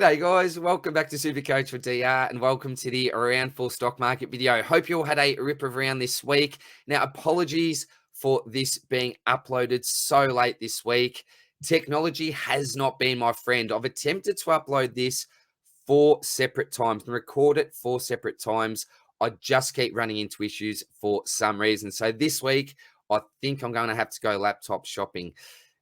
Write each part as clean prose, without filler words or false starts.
G'day guys, welcome back to Supercoach for DR and welcome to the Round 4 Stock Market video. Hope you all had a rip of round this week. Now apologies for this being uploaded so late this week. Technology has not been my friend. I've attempted to upload this 4 separate times and record it 4 separate times. I just keep running into issues for some reason. So this week, I think I'm going to have to go laptop shopping.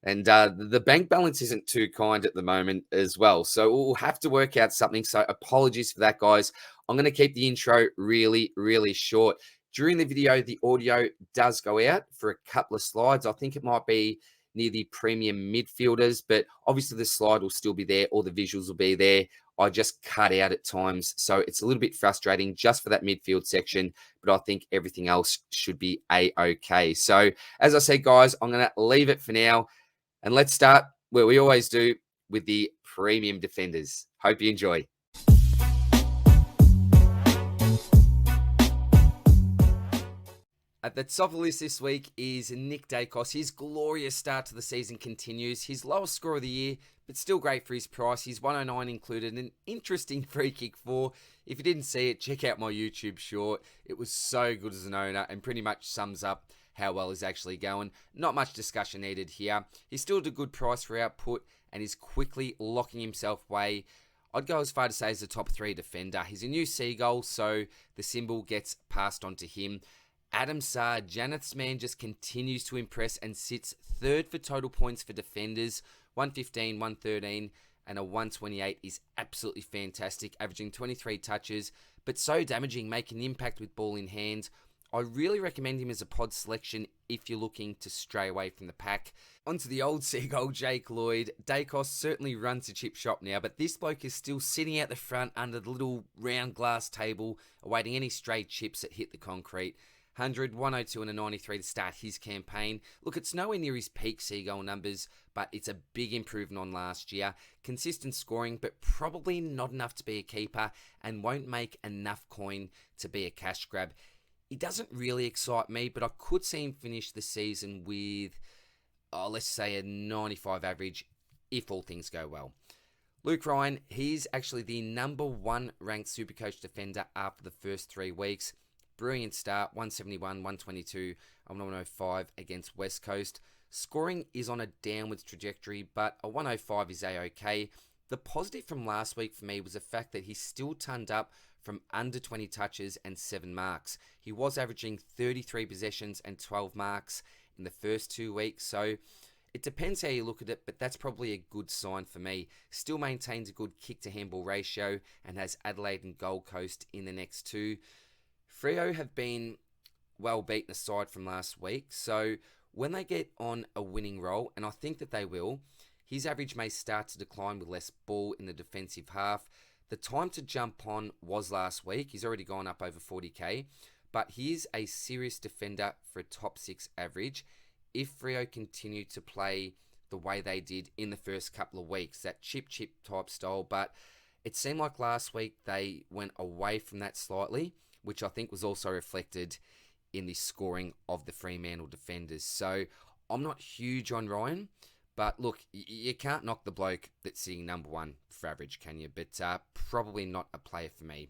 And the bank balance isn't too kind at the moment as well. So we'll have to work out something. So apologies for that, guys. I'm going to keep the intro really, really short. During the video, the audio does go out for a couple of slides. I think it might be near the premium midfielders, but obviously the slide will still be there. All the visuals will be there. I just cut out at times. So it's a little bit frustrating just for that midfield section, but I think everything else should be A-okay. So as I said, guys, I'm going to leave it for now. And let's start where we always do with the premium defenders. Hope you enjoy. At the top of the list this week is Nick Daicos. His glorious start to the season continues. His lowest score of the year, but still great for his price. His 109 included an interesting free kick for. If you didn't see it, check out my YouTube short. It was so good as an owner and pretty much sums up how well he's actually going. Not much discussion needed here. He's still at a good price for output and is quickly locking himself away. I'd go as far to say he's a top 3 defender. He's a new seagull, so the symbol gets passed on to him. Adam Saar, Janeth's man, just continues to impress and sits 3rd for total points for defenders. 115, 113 and a 128 is absolutely fantastic, averaging 23 touches, but so damaging, making an impact with ball in hand. I really recommend him as a pod selection if you're looking to stray away from the pack. Onto the old seagull, Jake Lloyd. Daicos certainly runs a chip shop now, but this bloke is still sitting out the front under the little round glass table, awaiting any stray chips that hit the concrete. 100, 102 and a 93 to start his campaign. Look, it's nowhere near his peak seagull numbers, but it's a big improvement on last year. Consistent scoring, but probably not enough to be a keeper and won't make enough coin to be a cash grab. He doesn't really excite me, but I could see him finish the season with, let's say, a 95 average if all things go well. Luke Ryan, he's actually the number 1 ranked Supercoach defender after the first 3 weeks. Brilliant start, 171, 122, and 105 against West Coast. Scoring is on a downwards trajectory, but a 105 is A-okay. The positive from last week for me was the fact that he still turned up from under 20 touches and 7 marks. He was averaging 33 possessions and 12 marks in the first 2 weeks, so it depends how you look at it, but that's probably a good sign for me. Still maintains a good kick-to-handball ratio and has Adelaide and Gold Coast in the next 2. Freo have been well beaten aside from last week, so when they get on a winning roll, and I think that they will, his average may start to decline with less ball in the defensive half. The time to jump on was last week. He's already gone up over 40k, but he is a serious defender for a top 6 average if Freo continue to play the way they did in the first couple of weeks, that chip type style. But it seemed like last week they went away from that slightly, which I think was also reflected in the scoring of the Fremantle defenders. So I'm not huge on Ryan, but look, you can't knock the bloke that's sitting number 1 for average, can you? But probably not a player for me.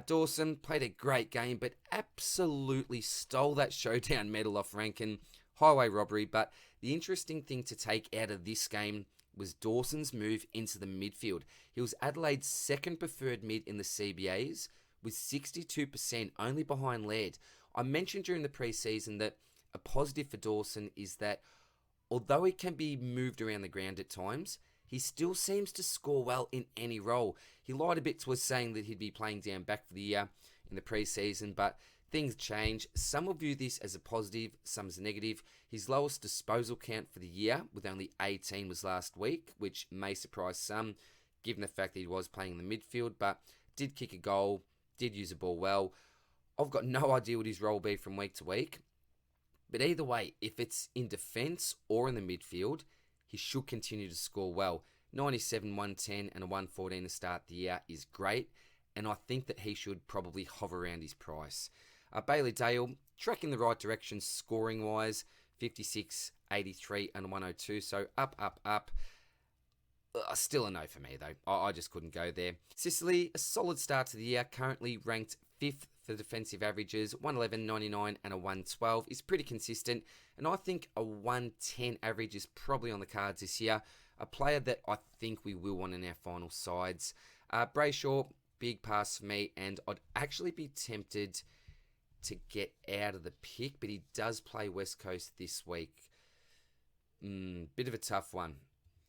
Dawson played a great game, but absolutely stole that showdown medal off Rankin. Highway robbery, but the interesting thing to take out of this game was Dawson's move into the midfield. He was Adelaide's 2nd preferred mid in the CBAs, with 62%, only behind Laird. I mentioned during the preseason that a positive for Dawson is that although he can be moved around the ground at times, he still seems to score well in any role. He lied a bit to us saying that he'd be playing down back for the year in the preseason, but things change. Some will view this as a positive, some as a negative. His lowest disposal count for the year, with only 18, was last week, which may surprise some, given the fact that he was playing in the midfield, but did kick a goal, did use the ball well. I've got no idea what his role will be from week to week. But either way, if it's in defence or in the midfield, he should continue to score well. 97, 110 and a 114 to start the year is great. And I think that he should probably hover around his price. Bailey Dale, track in the right direction scoring-wise. 56, 83 and 102. So up, up, up. Still a no for me, though. I just couldn't go there. Sicily, a solid start to the year, currently ranked 5th for defensive averages, 111.99 and a 112 is pretty consistent, and I think a 110 average is probably on the cards this year. A player that I think we will want in our final sides. Brayshaw, big pass for me, and I'd actually be tempted to get out of the pick, but he does play West Coast this week. Bit of a tough one.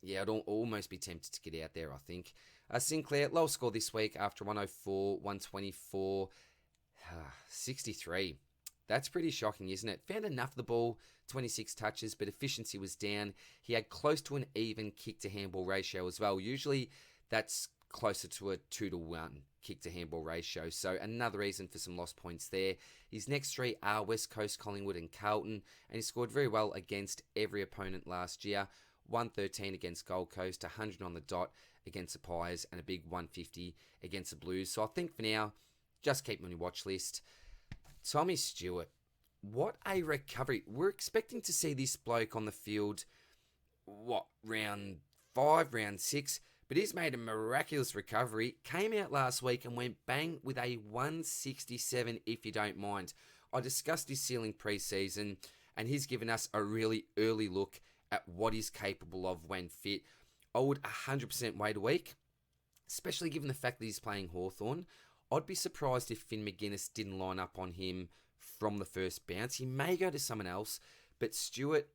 Yeah, I'd almost be tempted to get out there, I think. Sinclair, low score this week after 104, 124, 63. That's pretty shocking, isn't it? Found enough of the ball, 26 touches, but efficiency was down. He had close to an even kick-to-handball ratio as well. Usually, that's closer to a 2-to-1 kick-to-handball ratio. So another reason for some lost points there. His next three are West Coast, Collingwood and Carlton, and he scored very well against every opponent last year. 113 against Gold Coast, 100 on the dot against the Pies, and a big 150 against the Blues. So I think for now, just keep him on your watch list. Tommy Stewart, what a recovery. We're expecting to see this bloke on the field, round 5, round 6, but he's made a miraculous recovery. Came out last week and went bang with a 167, if you don't mind. I discussed his ceiling pre-season, and he's given us a really early look at what he's capable of when fit. I would 100% wait a week, especially given the fact that he's playing Hawthorn. I'd be surprised if Finn McGuinness didn't line up on him from the first bounce. He may go to someone else, but Stewart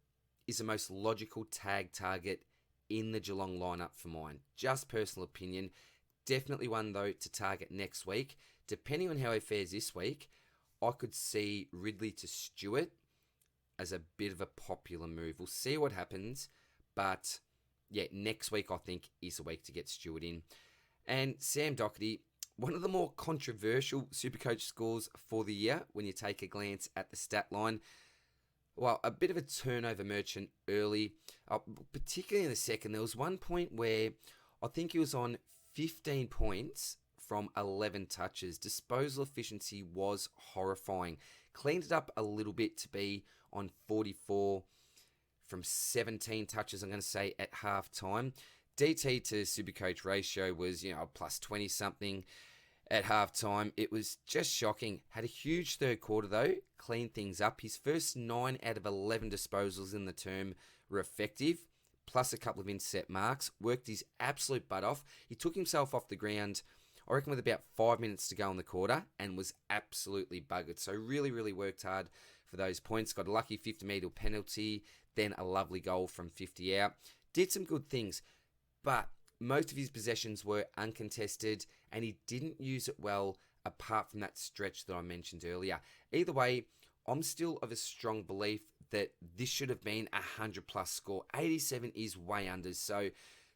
is the most logical tag target in the Geelong lineup for mine. Just personal opinion. Definitely one, though, to target next week. Depending on how he fares this week, I could see Ridley to Stewart as a bit of a popular move. We'll see what happens, but yeah, next week I think is a week to get Stewart in. And Sam Doherty, one of the more controversial Supercoach scores for the year when you take a glance at the stat line. Well, a bit of a turnover merchant early, particularly in the second. There was one point where I think he was on 15 points from 11 touches. Disposal efficiency was horrifying. Cleaned it up a little bit to be on 44 from 17 touches, I'm going to say, at half time. DT to Supercoach ratio was, plus 20 something at half time. It was just shocking. Had a huge third quarter though, cleaned things up. His first 9 out of 11 disposals in the term were effective, plus a couple of intercept marks. Worked his absolute butt off. He took himself off the ground, I reckon, with about 5 minutes to go in the quarter, and was absolutely buggered. So really, really worked hard for those points. Got a lucky 50-metre penalty, then a lovely goal from 50 out. Did some good things, but most of his possessions were uncontested, and he didn't use it well apart from that stretch that I mentioned earlier. Either way, I'm still of a strong belief that this should have been a 100-plus score. 87 is way under. So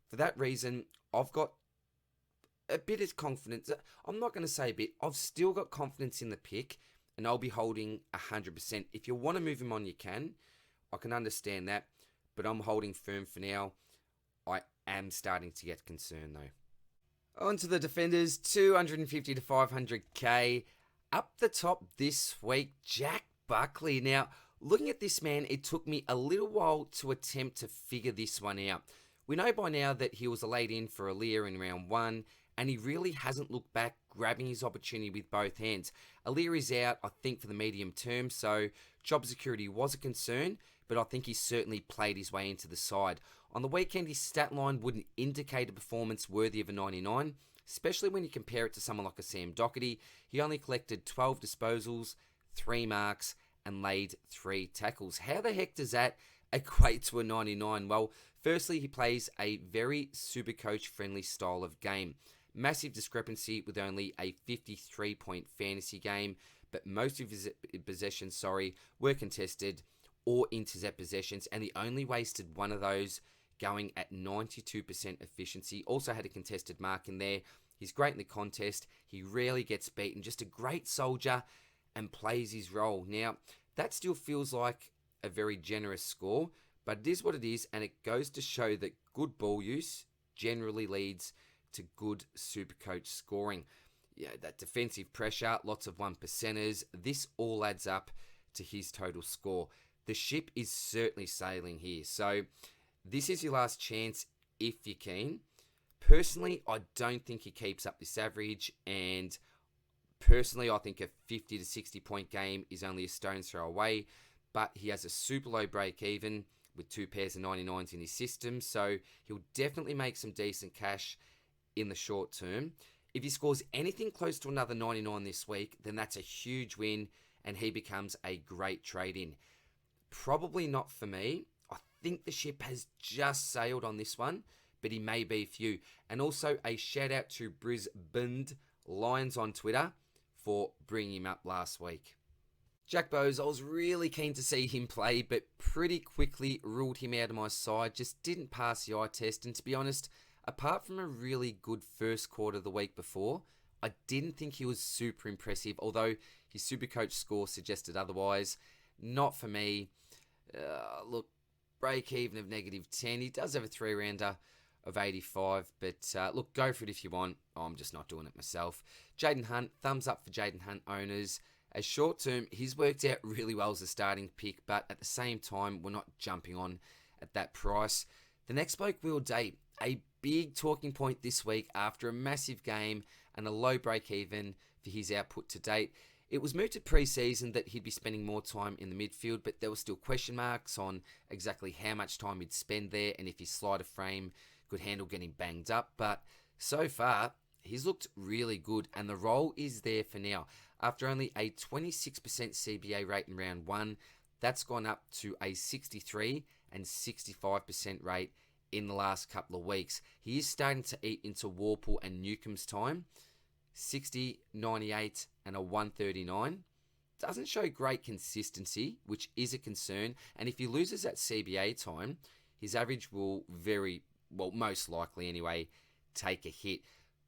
for that reason, I've got a bit of confidence. I'm not going to say a bit. I've still got confidence in the pick, and I'll be holding 100%. If you want to move him on, you can. I can understand that, but I'm holding firm for now. I am starting to get concerned, though. On to the defenders, 250 to 500k. Up the top this week, Jack Buckley. Now, looking at this man, it took me a little while to attempt to figure this one out. We know by now that he was a laid in for Aaliyah in round 1, and he really hasn't looked back, grabbing his opportunity with both hands. Aaliyah is out, I think, for the medium term, so job security was a concern, but I think he certainly played his way into the side. On the weekend, his stat line wouldn't indicate a performance worthy of a 99, especially when you compare it to someone like a Sam Doherty. He only collected 12 disposals, 3 marks, and laid 3 tackles. How the heck does that equate to a 99? Well, firstly, he plays a very Supercoach-friendly style of game. Massive discrepancy with only a 53-point fantasy game, but most of his possessions, were contested or intercept possessions, and he only wasted one of those, going at 92% efficiency. Also had a contested mark in there. He's great in the contest. He rarely gets beaten. Just a great soldier and plays his role. Now, that still feels like a very generous score, but it is what it is, and it goes to show that good ball use generally leads to good Supercoach scoring. Yeah, that defensive pressure, lots of 1%ers, this all adds up to his total score. The ship is certainly sailing here, so this is your last chance. if you're keen. Personally, I don't think he keeps up this average, and personally, I think a 50 to 60 point game is only a stone's throw away, but he has a super low break even with 2 pairs of 99s in his system, so he'll definitely make some decent cash in the short term. If he scores anything close to another 99 this week, then that's a huge win and he becomes a great trade-in. Probably not for me. I think the ship has just sailed on this one, but he may be for you. And also a shout out to Brisbane Lions on Twitter for bringing him up last week. Jack Bowes, I was really keen to see him play, but pretty quickly ruled him out of my side. Just didn't pass the eye test, and to be honest, apart from a really good first quarter the week before, I didn't think he was super impressive, although his Supercoach score suggested otherwise. Not for me. Look, break even of -10. He does have a 3-rounder of 85, but look, go for it if you want. I'm just not doing it myself. Jaden Hunt, thumbs up for Jaden Hunt owners. As short term, he's worked out really well as a starting pick, but at the same time, we're not jumping on at that price. The next bloke, Will Day, a big talking point this week after a massive game and a low break even for his output to date. It was mooted pre-season that he'd be spending more time in the midfield, but there were still question marks on exactly how much time he'd spend there and if his slider frame could handle getting banged up. But so far, he's looked really good and the role is there for now. After only a 26% CBA rate in round 1, that's gone up to a 63 and 65% rate in the last couple of weeks. He is starting to eat into Warple and Newcomb's time. 60, 98 and a 139. Doesn't show great consistency, which is a concern. And if he loses that CBA time, his average will most likely anyway, take a hit.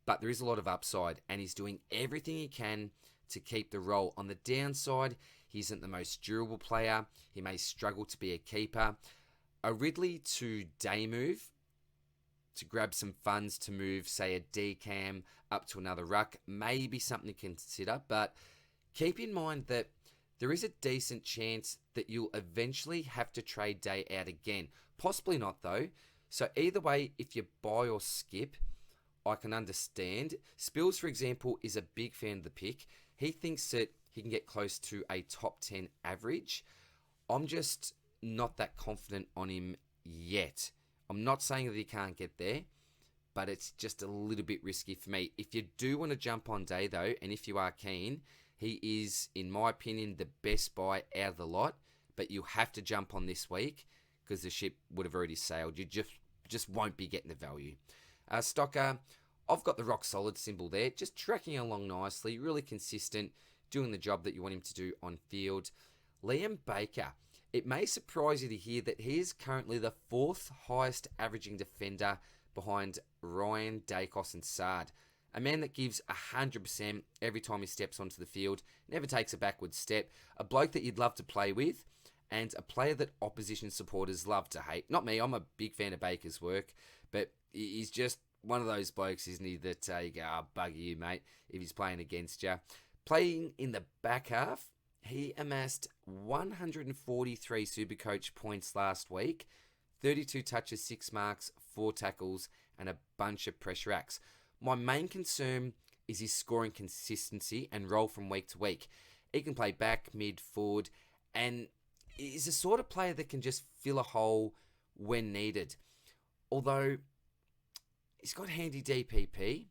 But there is a lot of upside and he's doing everything he can to keep the role. On the downside, he isn't the most durable player. He may struggle to be a keeper. A Ridley to day move to grab some funds to move, say, a D-cam up to another ruck may be something to consider, but keep in mind that there is a decent chance that you'll eventually have to trade day out again. Possibly not, though. So either way, if you buy or skip, I can understand. Spills, for example, is a big fan of the pick. He thinks that he can get close to a top 10 average. I'm just not that confident on him yet. I'm not saying that he can't get there, but it's just a little bit risky for me. If you do want to jump on day, though, and if you are keen, he is, in my opinion, the best buy out of the lot, but you have to jump on this week because the ship would have already sailed. You just won't be getting the value. Stocker, I've got the rock solid symbol there, just tracking along nicely, really consistent, doing the job that you want him to do on field. Liam Baker, it may surprise you to hear that he is currently the 4th highest averaging defender behind Ryan, Dacos and Sard. A man that gives 100% every time he steps onto the field, never takes a backward step, a bloke that you'd love to play with, and a player that opposition supporters love to hate. Not me, I'm a big fan of Baker's work, but he's just one of those blokes, isn't he, that you go, oh, bugger you, mate, if he's playing against you. Playing in the back half, he amassed 143 Supercoach points last week, 32 touches, 6 marks, 4 tackles, and a bunch of pressure acts. My main concern is his scoring consistency and role from week to week. He can play back, mid, forward, and is the sort of player that can just fill a hole when needed. Although, he's got handy DPP.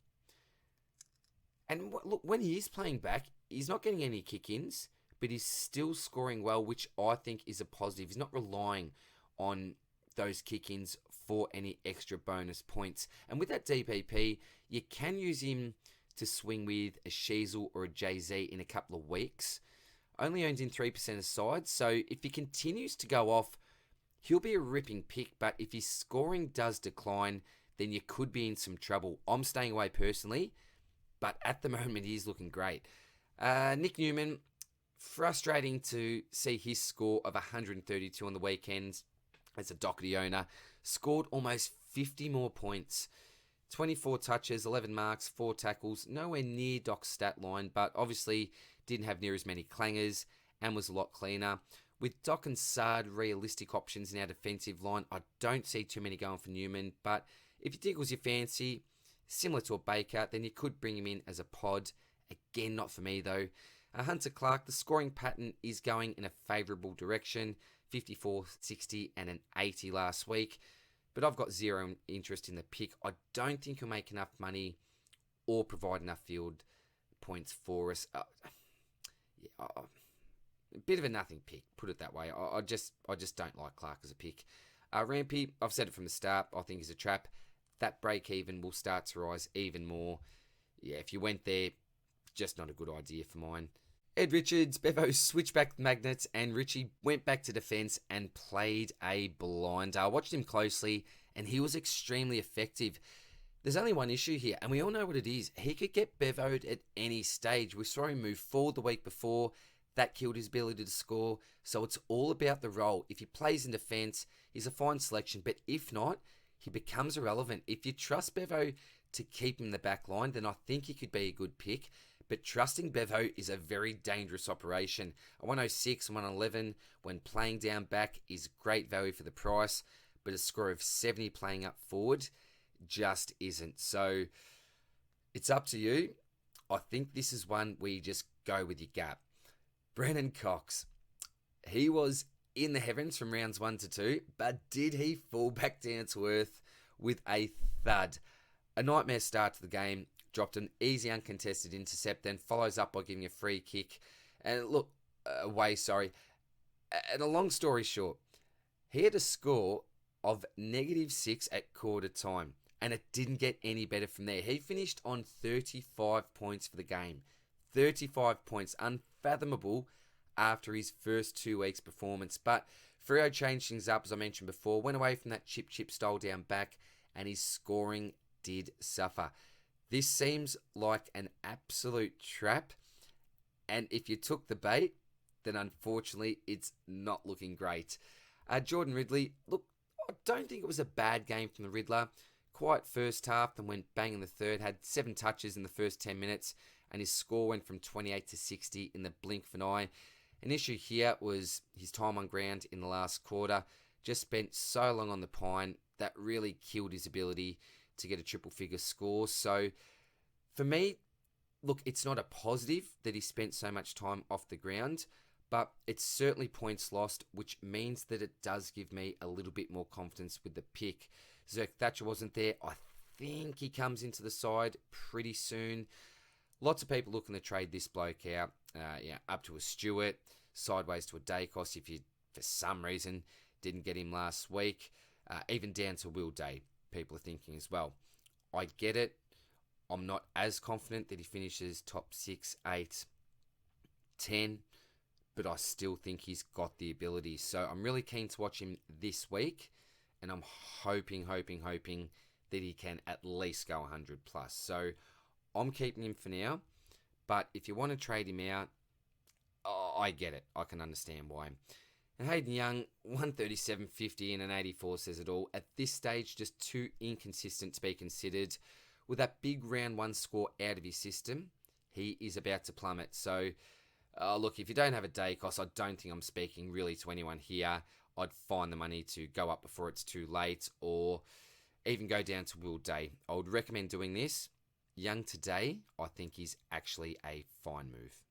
And look, when he is playing back, he's not getting any kick-ins, but he's still scoring well, which I think is a positive. He's not relying on those kick-ins for any extra bonus points. And with that DPP, you can use him to swing with a Sheasel or a JZ in a couple of weeks. Only owns in 3% of sides, so if he continues to go off, he'll be a ripping pick, but if his scoring does decline, then you could be in some trouble. I'm staying away personally, but at the moment, he's looking great. Nick Newman, frustrating to see his score of 132 on the weekends as a Doherty owner. Scored almost 50 more points. 24 touches, 11 marks, 4 tackles. Nowhere near Doc's stat line, but obviously didn't have near as many clangers and was a lot cleaner. With Doc and Sard realistic options in our defensive line, I don't see too many going for Newman, but If he tickles your fancy, similar to a Baker, then you could bring him in as a pod. Again, not for me though. Hunter Clark, the scoring pattern is going in a favourable direction. 54, 60 and an 80 last week. But I've got zero interest in the pick. I don't think he'll make enough money or provide enough field points for us. A bit of a nothing pick, put it that way. I just don't like Clark as a pick. Rampy, I've said it from the start, I think is a trap. That break even will start to rise even more. Yeah, if you went there, just not a good idea for mine. Ed Richards, Bevo switched back magnets, and Richie went back to defence and played a blinder. I watched him closely, and he was extremely effective. There's only one issue here, and we all know what it is. He could get bevoed at any stage. We saw him move forward the week before. That killed his ability to score. So it's all about the role. If he plays in defence, he's a fine selection. But if not, he becomes irrelevant. If you trust Bevo to keep him in the back line, then I think he could be a good pick. But trusting Bevo is a very dangerous operation. A 106 and 111 when playing down back is great value for the price, but a score of 70 playing up forward just isn't. So it's up to you. I think this is one where you just go with your gut. Brennan Cox. He was in the heavens from rounds 1 to 2, but did he fall back down to earth with a thud? A nightmare start to the game. Dropped an easy uncontested intercept, then follows up by giving a free kick. And look, And a long story short, he had a score of -6 at quarter time, and it didn't get any better from there. He finished on 35 points for the game. 35 points, unfathomable after his first 2 weeks' performance. But Freo changed things up, as I mentioned before, went away from that chip style down back, and his scoring did suffer. This seems like an absolute trap, and if you took the bait, then unfortunately it's not looking great. Jordan Ridley, look, I don't think it was a bad game from the Riddler. Quiet first half, then went bang in the third, had 7 touches in the first 10 minutes, and his score went from 28 to 60 in the blink of an eye. An issue here was his time on ground in the last quarter. Just spent so long on the pine, that really killed his ability to get a triple figure score. So for me, look, it's not a positive that he spent so much time off the ground, but it's certainly points lost, which means that it does give me a little bit more confidence with the pick. Zerk Thatcher wasn't there. I think he comes into the side pretty soon. Lots of people looking to trade this bloke out. Up to a Stewart, sideways to a Dacos if you, for some reason, didn't get him last week. Even down to Will Day, people are thinking as well. I get it. I'm not as confident that he finishes top 6, 8, 10, but I still think he's got the ability. So I'm really keen to watch him this week, and I'm hoping that he can at least go 100 plus. So I'm keeping him for now, but if you want to trade him out, I get it. I can understand why. And Hayden Young, 137.50 and an 84 says it all. At this stage, just too inconsistent to be considered. With that big round 1 score out of his system, he is about to plummet. So, look, if you don't have a Dacos, I don't think I'm speaking really to anyone here. I'd find the money to go up before it's too late, or even go down to Will Day. I would recommend doing this. Young today, I think, is actually a fine move.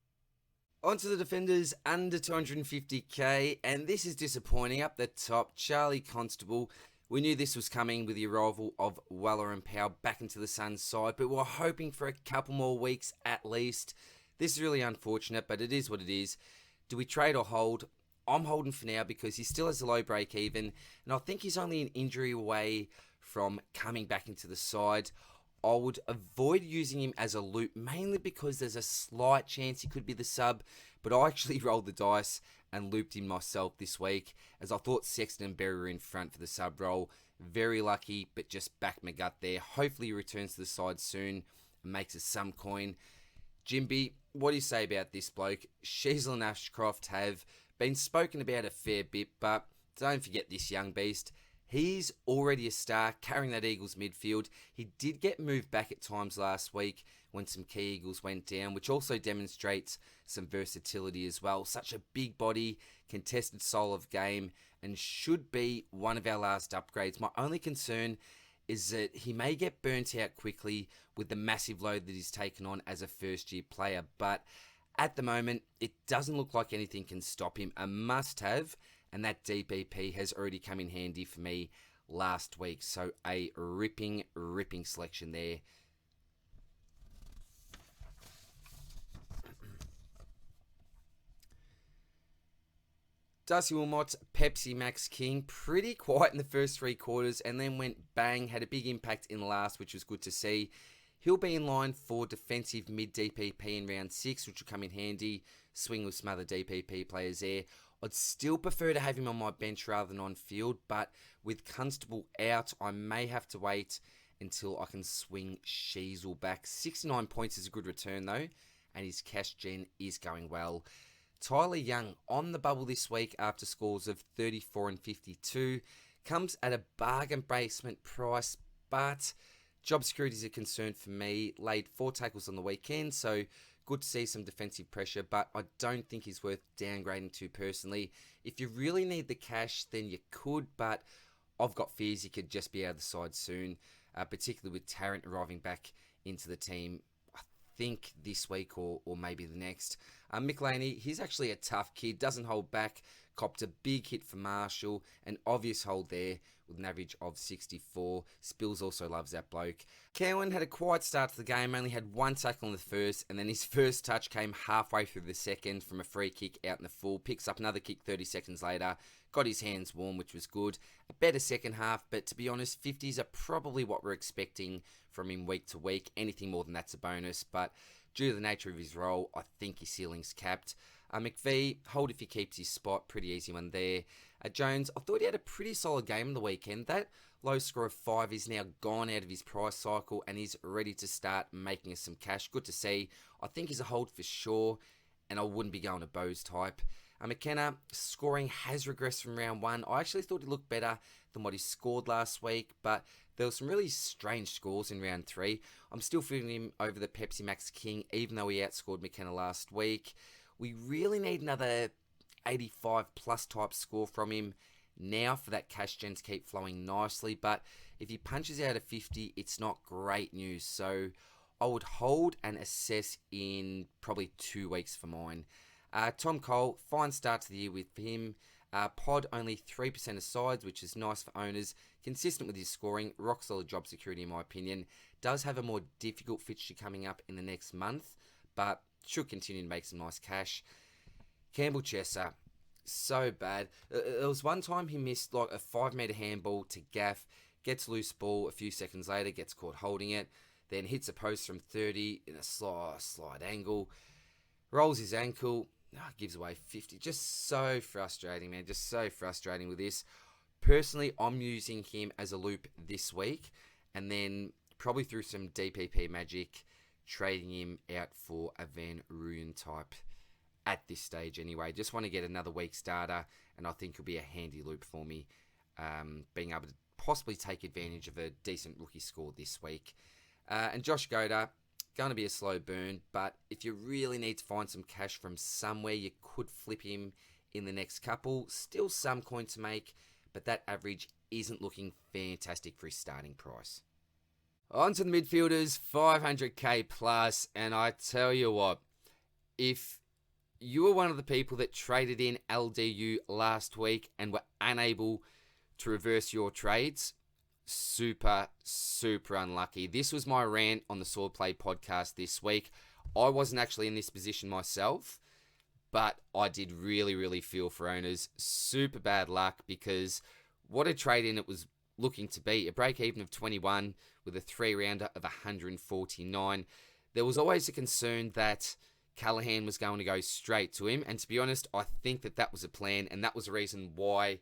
On to the defenders under 250k, and this is disappointing. Up the top, Charlie Constable. We knew this was coming with the arrival of Weller and Powell back into the Suns side, but we're hoping for a couple more weeks at least. This is really unfortunate, but it is what it is. Do we trade or hold? I'm holding for now because he still has a low break even, and I think he's only an injury away from coming back into the side. I would avoid using him as a loop, mainly because there's a slight chance he could be the sub, but I actually rolled the dice and looped him myself this week, as I thought Sexton and Berry were in front for the sub role. Very lucky, but just backed my gut there. Hopefully he returns to the side soon and makes us some coin. Jimby, what do you say about this bloke? Sheasel and Ashcroft have been spoken about a fair bit, but don't forget this young beast. He's already a star, carrying that Eagles midfield. He did get moved back at times last week when some key Eagles went down, which also demonstrates some versatility as well. Such a big body, contested style of game, and should be one of our last upgrades. My only concern is that he may get burnt out quickly with the massive load that he's taken on as a first-year player, but at the moment, it doesn't look like anything can stop him. A must-have, and that DPP has already come in handy for me last week. So a ripping selection there. Darcy Wilmot, Pepsi Max King, pretty quiet in the first 3 quarters and then went bang, had a big impact in the last, which was good to see. He'll be in line for defensive mid-DPP in round 6, which will come in handy. Swing with some other DPP players there. I'd still prefer to have him on my bench rather than on field, but with Constable out, I may have to wait until I can swing Sheasel back. 69 points is a good return though, and his cash gen is going well. Tyler Young on the bubble this week after scores of 34 and 52. Comes at a bargain basement price, but job security is a concern for me. Laid 4 tackles on the weekend, so good to see some defensive pressure, but I don't think he's worth downgrading to personally. If you really need the cash, then you could, but I've got fears he could just be out of the side soon, particularly with Tarrant arriving back into the team, I think this week or maybe the next. Mick Laney, he's actually a tough kid, doesn't hold back, copped a big hit for Marshall, an obvious hold there with an average of 64. Spills also loves that bloke. Cowan had a quiet start to the game, only had 1 tackle in the first, and then his first touch came halfway through the second from a free kick out in the full. Picks up another kick 30 seconds later, got his hands warm, which was good. A better second half, but to be honest, 50s are probably what we're expecting from him week to week. Anything more than that's a bonus, but due to the nature of his role, I think his ceiling's capped. McVee, hold if he keeps his spot. Pretty easy one there. Jones, I thought he had a pretty solid game on the weekend. That low score of 5 is now gone out of his price cycle and he's ready to start making us some cash. Good to see. I think he's a hold for sure, and I wouldn't be going to Bose type. McKenna, scoring has regressed from round 1. I actually thought he looked better than what he scored last week, but there were some really strange scores in round 3. I'm still feeling him over the Pepsi Max King, even though he outscored McKenna last week. We really need another 85 plus type score from him now for that cash gen to keep flowing nicely, but if he punches out a 50, it's not great news. So I would hold and assess in probably 2 weeks for mine. Tom Cole, fine start to the year with him. Pod only 3% of sides, which is nice for owners. Consistent with his scoring, rock solid job security in my opinion. Does have a more difficult fixture coming up in the next month, but should continue to make some nice cash. Campbell Chesser, so bad. There was one time he missed like a 5-meter handball to Gaff, gets loose ball a few seconds later, gets caught holding it, then hits a post from 30 in a slide angle, rolls his ankle, gives away 50. Just so frustrating, man. Just so frustrating with this. Personally, I'm using him as a loop this week, and then probably through some DPP magic, trading him out for a Van Rooyen type at this stage anyway. Just want to get another week starter, and I think it'll be a handy loop for me, being able to possibly take advantage of a decent rookie score this week. And Josh Goda, going to be a slow burn, but if you really need to find some cash from somewhere, you could flip him in the next couple. Still some coin to make, but that average isn't looking fantastic for his starting price. On to the midfielders, 500k plus, and I tell you what, if you were one of the people that traded in LDU last week and were unable to reverse your trades, super unlucky. This was my rant on the Sword Play podcast this week. I wasn't actually in this position myself, but I did really feel for owners. Super bad luck, because what a trade in it was looking to be. A break even of 21 with a 3-rounder of 149. There was always a concern that Callahan was going to go straight to him, and to be honest, I think that was a plan, and that was the reason why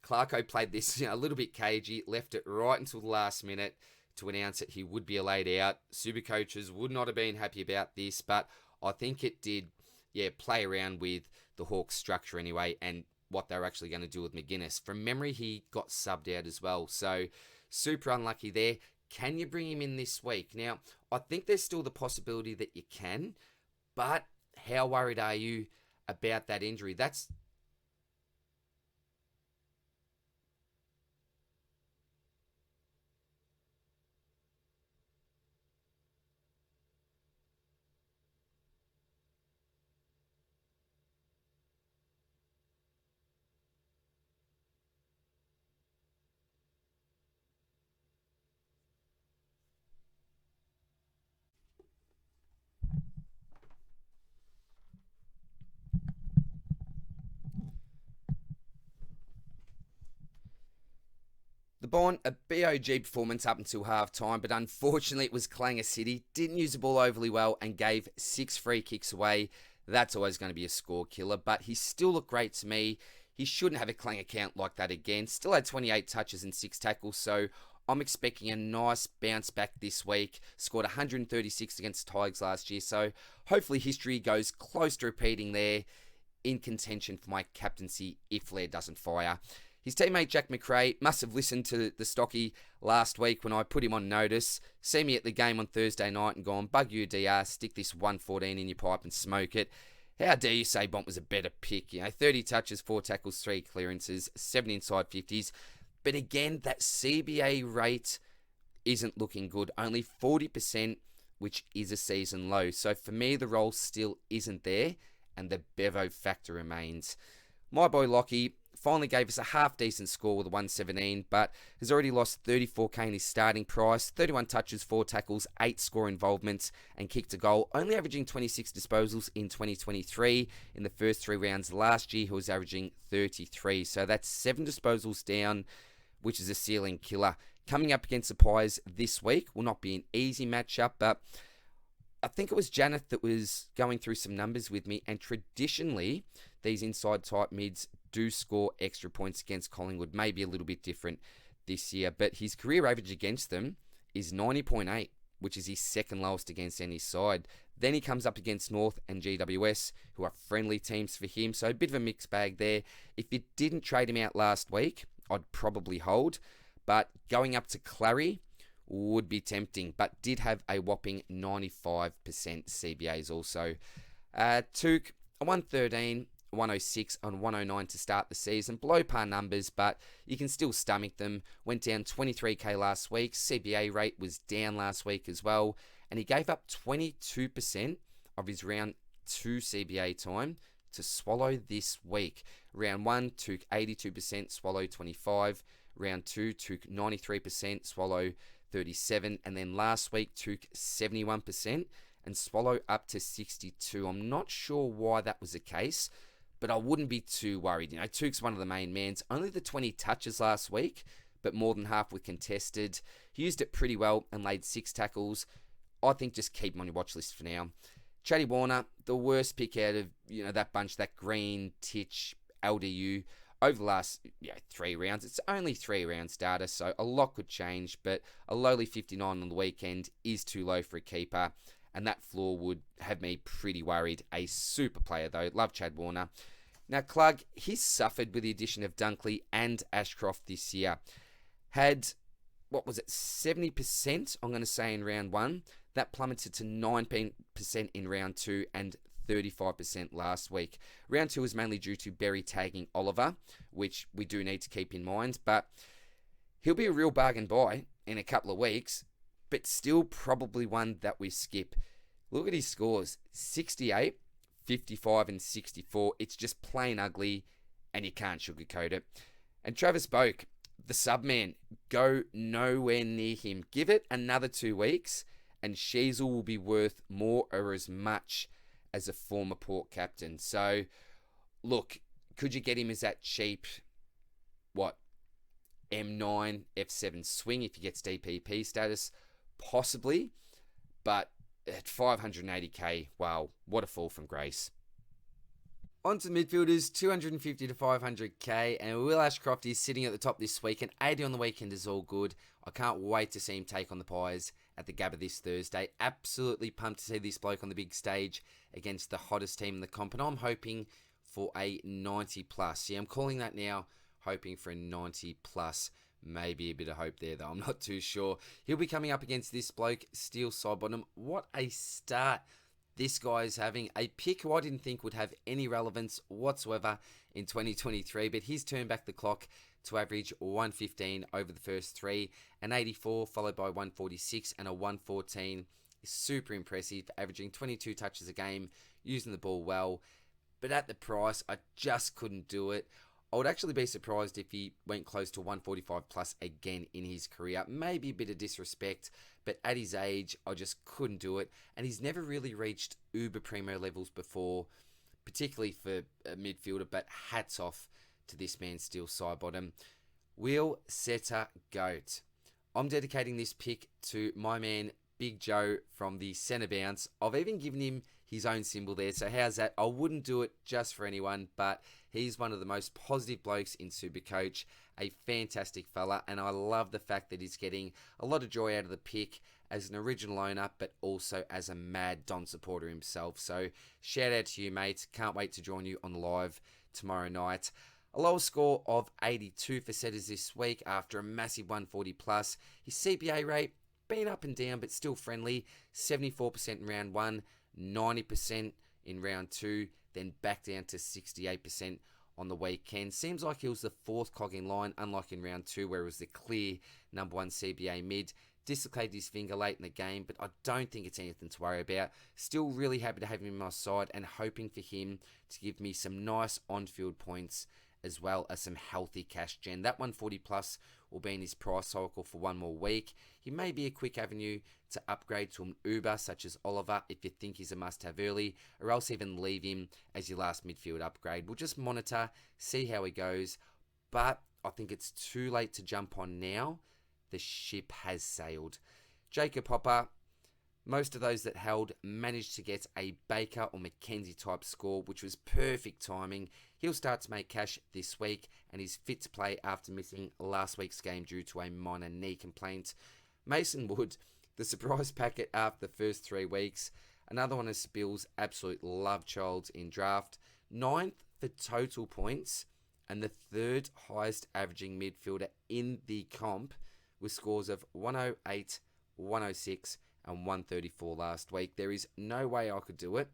Clarko played this a little bit cagey, left it right until the last minute to announce that he would be a laid out. Supercoaches would not have been happy about this, but I think it did, play around with the Hawks structure anyway, and what they were actually going to do with McGuinness. From memory, he got subbed out as well, so super unlucky there. Can you bring him in this week? Now, I think there's still the possibility that you can, but how worried are you about that injury? That's Bond, a BOG performance up until half-time, but unfortunately it was Clanger City. Didn't use the ball overly well and gave 6 free kicks away. That's always going to be a score killer, but he still looked great to me. He shouldn't have a Clanger count like that again. Still had 28 touches and 6 tackles, so I'm expecting a nice bounce back this week. Scored 136 against the Tigers last year, so hopefully history goes close to repeating there, in contention for my captaincy if Laird doesn't fire. His teammate Jack McRae must have listened to the Stocky last week when I put him on notice. See me at the game on Thursday night and gone, bug you DR, stick this 114 in your pipe and smoke it. How dare you say Bont was a better pick? 30 touches, 4 tackles, 3 clearances, 7 inside 50s. But again, that CBA rate isn't looking good. Only 40%, which is a season low. So for me, the role still isn't there, and the Bevo factor remains. My boy Lockie finally gave us a half-decent score with a 117, but has already lost 34k in his starting price, 31 touches, 4 tackles, 8 score involvements, and kicked a goal, only averaging 26 disposals in 2023. In the first 3 rounds last year, he was averaging 33, so that's 7 disposals down, which is a ceiling killer. Coming up against the Pies this week will not be an easy matchup, but I think it was Janet that was going through some numbers with me, and traditionally, these inside type mids do score extra points against Collingwood. Maybe a little bit different this year, but his career average against them is 90.8, which is his second lowest against any side. Then he comes up against North and GWS, who are friendly teams for him, so a bit of a mixed bag there. If you didn't trade him out last week, I'd probably hold, but going up to Clary would be tempting, but did have a whopping 95% CBAs also. Took a 113, 106 and 109 to start the season. Below par numbers, but you can still stomach them. Went down 23k last week. CBA rate was down last week as well. And he gave up 22% of his round 2 CBA time to Swallow this week. Round 1 took 82%, Swallow 25. Round 2 took 93%, Swallow 37. And then last week took 71% and Swallow up to 62. I'm not sure why that was the case, but I wouldn't be too worried. Took's one of the main mans. Only the 20 touches last week, but more than half were contested. He used it pretty well and laid 6 tackles. I think just keep him on your watch list for now. Chatty Warner, the worst pick out of that bunch, that Green, Titch, LDU, over the last 3 rounds. It's only 3 rounds data, so a lot could change, but a lowly 59 on the weekend is too low for a keeper, and that floor would have me pretty worried. A super player, though. Love Chad Warner. Now, Klug, he's suffered with the addition of Dunkley and Ashcroft this year. Had, 70%, I'm going to say, in round 1. That plummeted to 19% in round 2 and 35% last week. Round 2 was mainly due to Berry tagging Oliver, which we do need to keep in mind, but he'll be a real bargain buy in a couple of weeks, but still probably one that we skip. Look at his scores, 68, 55 and 64. It's just plain ugly, and you can't sugarcoat it. And Travis Boak, the sub-man, go nowhere near him. Give it another 2 weeks, and Sheasel will be worth more or as much as a former Port captain. So, look, could you get him as that cheap, M9, F7 swing if he gets DPP status? Possibly, but at 580k, wow, what a fall from grace. On to midfielders, 250 to 500k, and Will Ashcroft is sitting at the top this week, and 80 on the weekend is all good. I can't wait to see him take on the Pies at the Gabba this Thursday. Absolutely pumped to see this bloke on the big stage against the hottest team in the comp, and I'm hoping for a 90 plus. Yeah, I'm calling that now, hoping for a 90 plus. Maybe a bit of hope there, though. I'm not too sure. He'll be coming up against this bloke, Steel Sidebottom. What a start this guy is having. A pick who I didn't think would have any relevance whatsoever in 2023, but he's turned back the clock to average 115 over the first 3, an 84 followed by 146 and a 114. Super impressive, averaging 22 touches a game, using the ball well. But at the price, I just couldn't do it. I would actually be surprised if he went close to 145 plus again in his career. Maybe a bit of disrespect, but at his age, I just couldn't do it. And he's never really reached uber primo levels before, particularly for a midfielder, but hats off to this man, Steel Sidebottom. Wheel Setter Goat. I'm dedicating this pick to my man Big Joe from the centre bounce. I've even given him his own symbol there, so how's that? I wouldn't do it just for anyone, but he's one of the most positive blokes in Supercoach, a fantastic fella, and I love the fact that he's getting a lot of joy out of the pick as an original owner, but also as a mad Don supporter himself. So shout out to you, mate. Can't wait to join you on the live tomorrow night. A lower score of 82 for setters this week after a massive 140 plus. His CPA rate been up and down, but still friendly. 74% in round 1, 90% in round 2, then back down to 68% on the weekend. Seems like he was the fourth cog in line, unlike in round 2 where it was the clear number 1 CBA mid. Dislocated his finger late in the game, but I don't think it's anything to worry about. Still really happy to have him on my side and hoping for him to give me some nice on-field points as well as some healthy cash gen. That 140 plus will be in his price cycle for one more week. He may be a quick avenue to upgrade to an Uber such as Oliver if you think he's a must-have early, or else even leave him as your last midfield upgrade. We'll just monitor, see how he goes, but I think it's too late to jump on now. The ship has sailed. Jacob Hopper, most of those that held managed to get a Baker or McKenzie type score, which was perfect timing. He'll start to make cash this week and is fit to play after missing last week's game due to a minor knee complaint. Mason Wood, the surprise packet after the first 3 weeks. Another one of Spill's absolute love childs in draft. 9th for total points and the 3rd highest averaging midfielder in the comp with scores of 108, 106 and 134 last week. There is no way I could do it,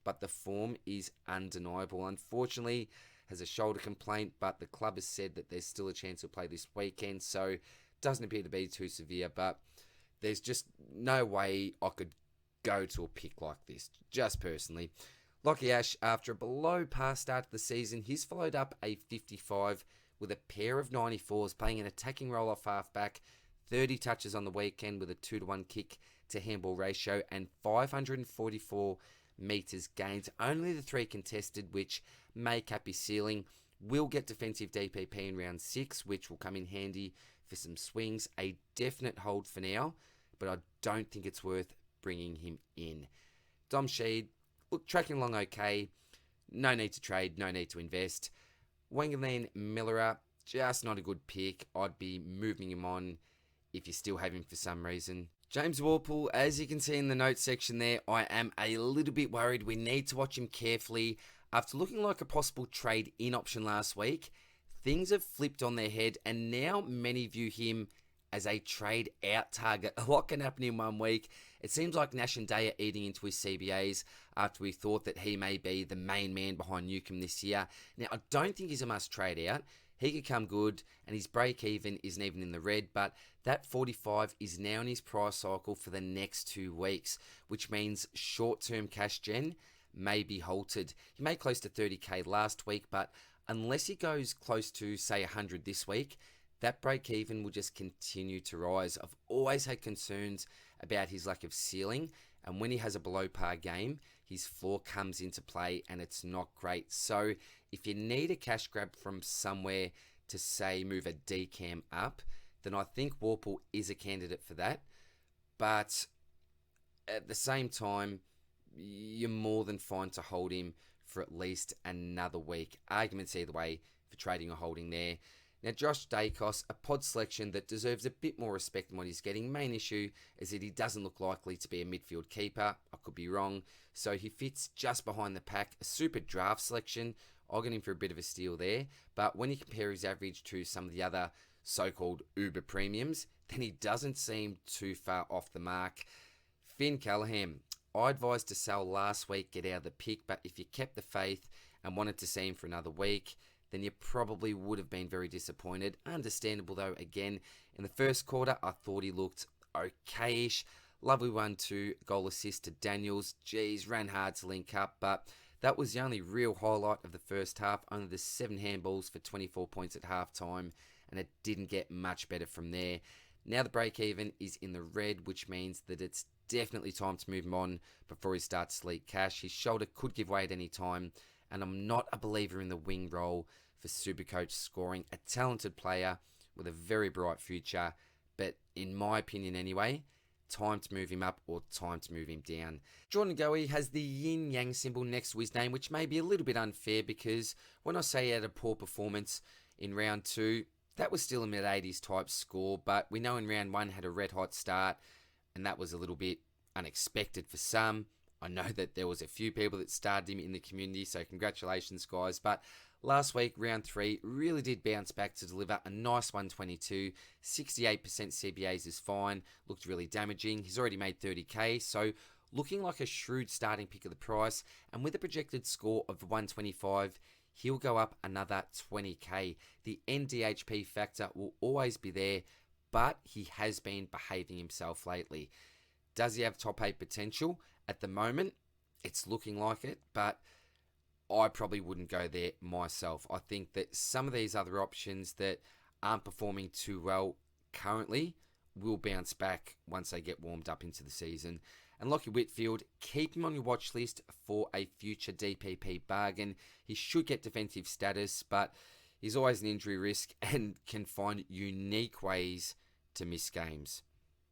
but the form is undeniable. Unfortunately, has a shoulder complaint, but the club has said that there's still a chance he'll play this weekend, so doesn't appear to be too severe, but there's just no way I could go to a pick like this, just personally. Lockie Ash, after a below par start to the season, he's followed up a 55 with a pair of 94s, playing an attacking role off halfback, 30 touches on the weekend with a 2-to-1 kick to handball ratio and 544 metres gained. Only the 3 contested, which may cap his ceiling. Will get defensive DPP in round 6, which will come in handy for some swings. A definite hold for now, but I don't think it's worth bringing him in. Dom Sheed, look, tracking along okay. No need to trade, no need to invest. Wangaleen Millerer, just not a good pick. I'd be moving him on if you still have him for some reason. James Warple, as you can see in the notes section there, I am a little bit worried. We need to watch him carefully. After looking like a possible trade-in option last week, things have flipped on their head, and now many view him as a trade-out target. A lot can happen in 1 week. It seems like Nash and Day are eating into his CBAs after we thought that he may be the main man behind Newcomb this year. Now, I don't think he's a must trade out. He could come good, and his break-even isn't even in the red, but that 45 is now in his price cycle for the next 2 weeks, which means short-term cash gen may be halted. He made close to 30k last week, but unless he goes close to, say, 100 this week, that break-even will just continue to rise. I've always had concerns about his lack of ceiling, and when he has a below-par game, his floor comes into play, and it's not great. So if you need a cash grab from somewhere to, say, move a decam up, then I think Warple is a candidate for that. But at the same time, you're more than fine to hold him for at least another week. Arguments either way for trading or holding there. Now, Josh Dacos, a pod selection that deserves a bit more respect than what he's getting. Main issue is that he doesn't look likely to be a midfield keeper. I could be wrong. So he fits just behind the pack. A super draft selection. I'll get him for a bit of a steal there. But when you compare his average to some of the other so-called Uber premiums, then he doesn't seem too far off the mark. Finn Callaghan, I advised to sell last week, get out of the pick, but if you kept the faith and wanted to see him for another week, then you probably would have been very disappointed. Understandable though, again, in the first quarter, I thought he looked okay-ish. Lovely 1-2 goal assist to Daniels. Geez, ran hard to link up, but that was the only real highlight of the first half. Only the 7 handballs for 24 points at halftime, and it didn't get much better from there. Now the break-even is in the red, which means that it's definitely time to move him on before he starts to leak cash. His shoulder could give way at any time, and I'm not a believer in the wing role for Supercoach scoring. A talented player with a very bright future, but in my opinion anyway, time to move him up or time to move him down. Jordan Goey has the yin-yang symbol next to his name, which may be a little bit unfair because when I say he had a poor performance in round 2, that was still a mid-80s type score, but we know in round 1 had a red-hot start, and that was a little bit unexpected for some. I know that there was a few people that started him in the community, so congratulations, guys. But last week, round 3, really did bounce back to deliver a nice 122. 68% CBAs is fine. Looked really damaging. He's already made 30k, so looking like a shrewd starting pick of the price. And with a projected score of 125, he'll go up another 20k. The NDHP factor will always be there, but he has been behaving himself lately. Does he have top 8 potential? At the moment, it's looking like it, but I probably wouldn't go there myself. I think that some of these other options that aren't performing too well currently will bounce back once they get warmed up into the season. And Lockie Whitfield, keep him on your watch list for a future DPP bargain. He should get defensive status, but he's always an injury risk and can find unique ways to miss games.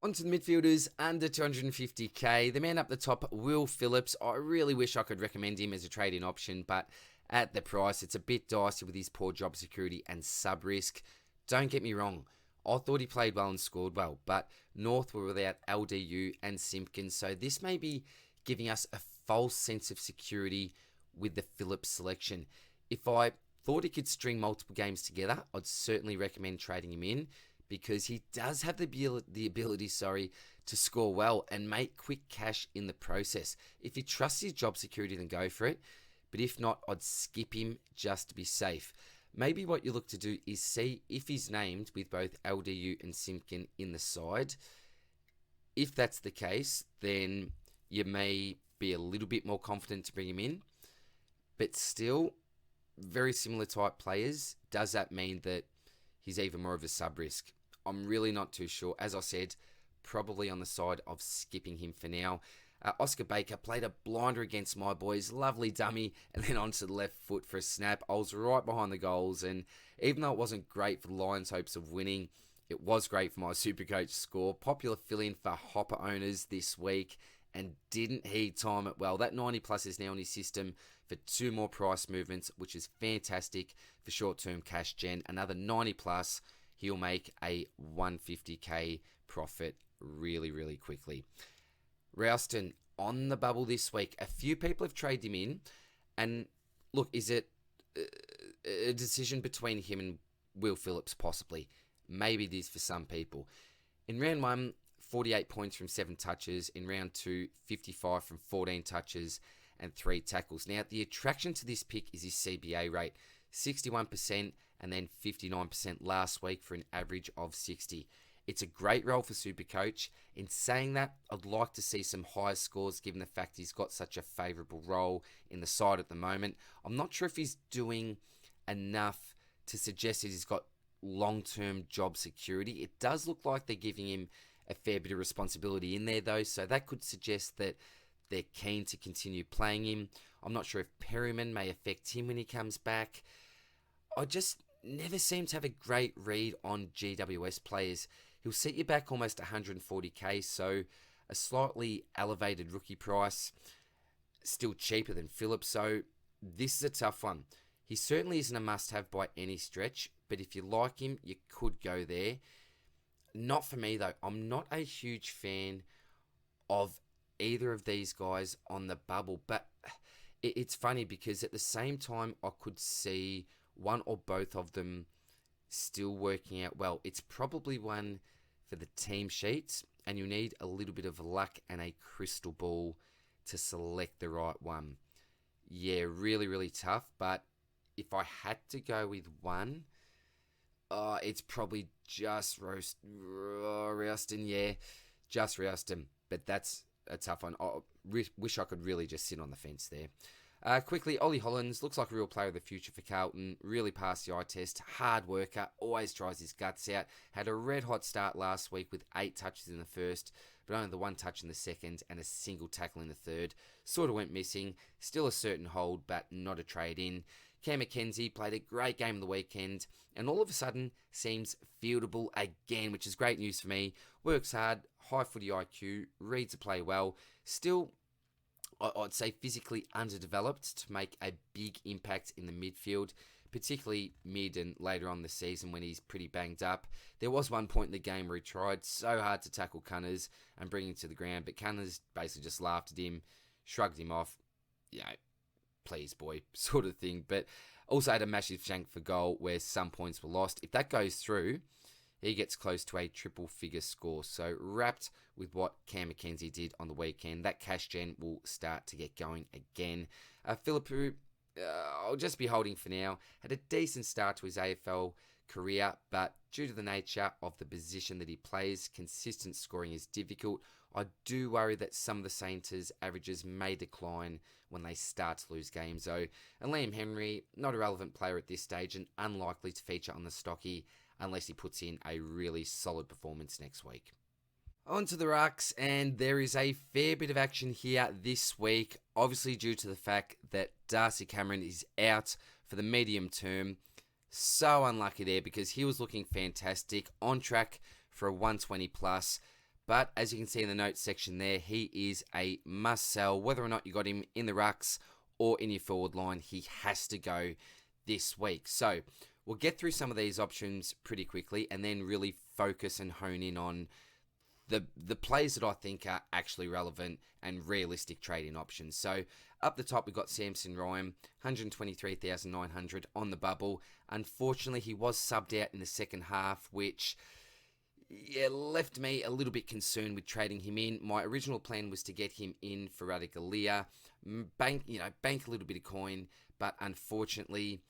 On to the midfielders under 250k. The man up the top, Will Phillips. I really wish I could recommend him as a trade-in option, but at the price, it's a bit dicey with his poor job security and sub-risk. Don't get me wrong. I thought he played well and scored well, but North were without LDU and Simpkins, so this may be giving us a false sense of security with the Phillips selection. If I thought he could string multiple games together, I'd certainly recommend trading him in, because he does have the ability to score well and make quick cash in the process. If he trusts his job security, then go for it. But if not, I'd skip him just to be safe. Maybe what you look to do is see if he's named with both LDU and Simpkin in the side. If that's the case, then you may be a little bit more confident to bring him in. But still, very similar type players. Does that mean that he's even more of a sub-risk? I'm really not too sure. As I said, probably on the side of skipping him for now. Oscar Baker played a blinder against my boys. Lovely dummy, and then onto the left foot for a snap. I was right behind the goals, and even though it wasn't great for the Lions' hopes of winning, it was great for my Supercoach score. Popular fill-in for Hopper owners this week, and didn't he time it well. That 90 plus is now in his system for 2 more price movements, which is fantastic for short-term cash gen. Another 90 plus, he'll make a 150k profit really, really quickly. Ralston on the bubble this week. A few people have traded him in. And look, is it a decision between him and Will Phillips possibly? Maybe it is for some people. In round 1, 48 points from 7 touches. In round 2, 55 from 14 touches and 3 tackles. Now, the attraction to this pick is his CBA rate. 61% and then 59% last week for an average of 60. It's a great role for Supercoach. In saying that, I'd like to see some higher scores given the fact he's got such a favourable role in the side at the moment. I'm not sure if he's doing enough to suggest that he's got long-term job security. It does look like they're giving him a fair bit of responsibility in there though, so that could suggest that they're keen to continue playing him. I'm not sure if Perryman may affect him when he comes back. I just never seem to have a great read on GWS players. He'll set you back almost 140k, so a slightly elevated rookie price, still cheaper than Phillips, so this is a tough one. He certainly isn't a must-have by any stretch, but if you like him, you could go there. Not for me, though. I'm not a huge fan of either of these guys on the bubble, but it's funny because at the same time, I could see one or both of them still working out well. It's probably one for the team sheets, and you need a little bit of luck and a crystal ball to select the right one. Yeah, really, really tough, but if I had to go with one, it's probably just Rouston, yeah, just Rouston, but that's a tough one. I wish I could really just sit on the fence there. Quickly, Ollie Hollands looks like a real player of the future for Carlton. Really passed the eye test. Hard worker. Always tries his guts out. Had a red-hot start last week with 8 touches in the first, but only the 1 touch in the second and a single tackle in the third. Sort of went missing. Still a certain hold, but not a trade-in. Cam McKenzie played a great game on the weekend and all of a sudden seems fieldable again, which is great news for me. Works hard, high footy IQ, reads the play well. Still, I'd say physically underdeveloped to make a big impact in the midfield, particularly mid and later on the season when he's pretty banged up. There was one point in the game where he tried so hard to tackle Cunners and bring him to the ground, but Cunners basically just laughed at him, shrugged him off, please boy, sort of thing. But also had a massive shank for goal where some points were lost. If that goes through, he gets close to a triple figure score. So wrapped with what Cam McKenzie did on the weekend, that cash gen will start to get going again. Philippou, I'll just be holding for now. Had a decent start to his AFL career, but due to the nature of the position that he plays, consistent scoring is difficult. I do worry that some of the Saints' averages may decline when they start to lose games though. And Liam Henry, not a relevant player at this stage and unlikely to feature on the Stocky unless he puts in a really solid performance next week. On to the Rucks, and there is a fair bit of action here this week, obviously due to the fact that Darcy Cameron is out for the medium term. So unlucky there because he was looking fantastic, on track for a 120 plus. But as you can see in the notes section there, he is a must sell. Whether or not you got him in the Rucks or in your forward line, he has to go this week. So we'll get through some of these options pretty quickly and then really focus and hone in on the plays that I think are actually relevant and realistic trading options. So up the top, we've got Samson Ryan, 123,900 on the bubble. Unfortunately, he was subbed out in the second half, which left me a little bit concerned with trading him in. My original plan was to get him in for Radicalea, bank a little bit of coin, but unfortunately,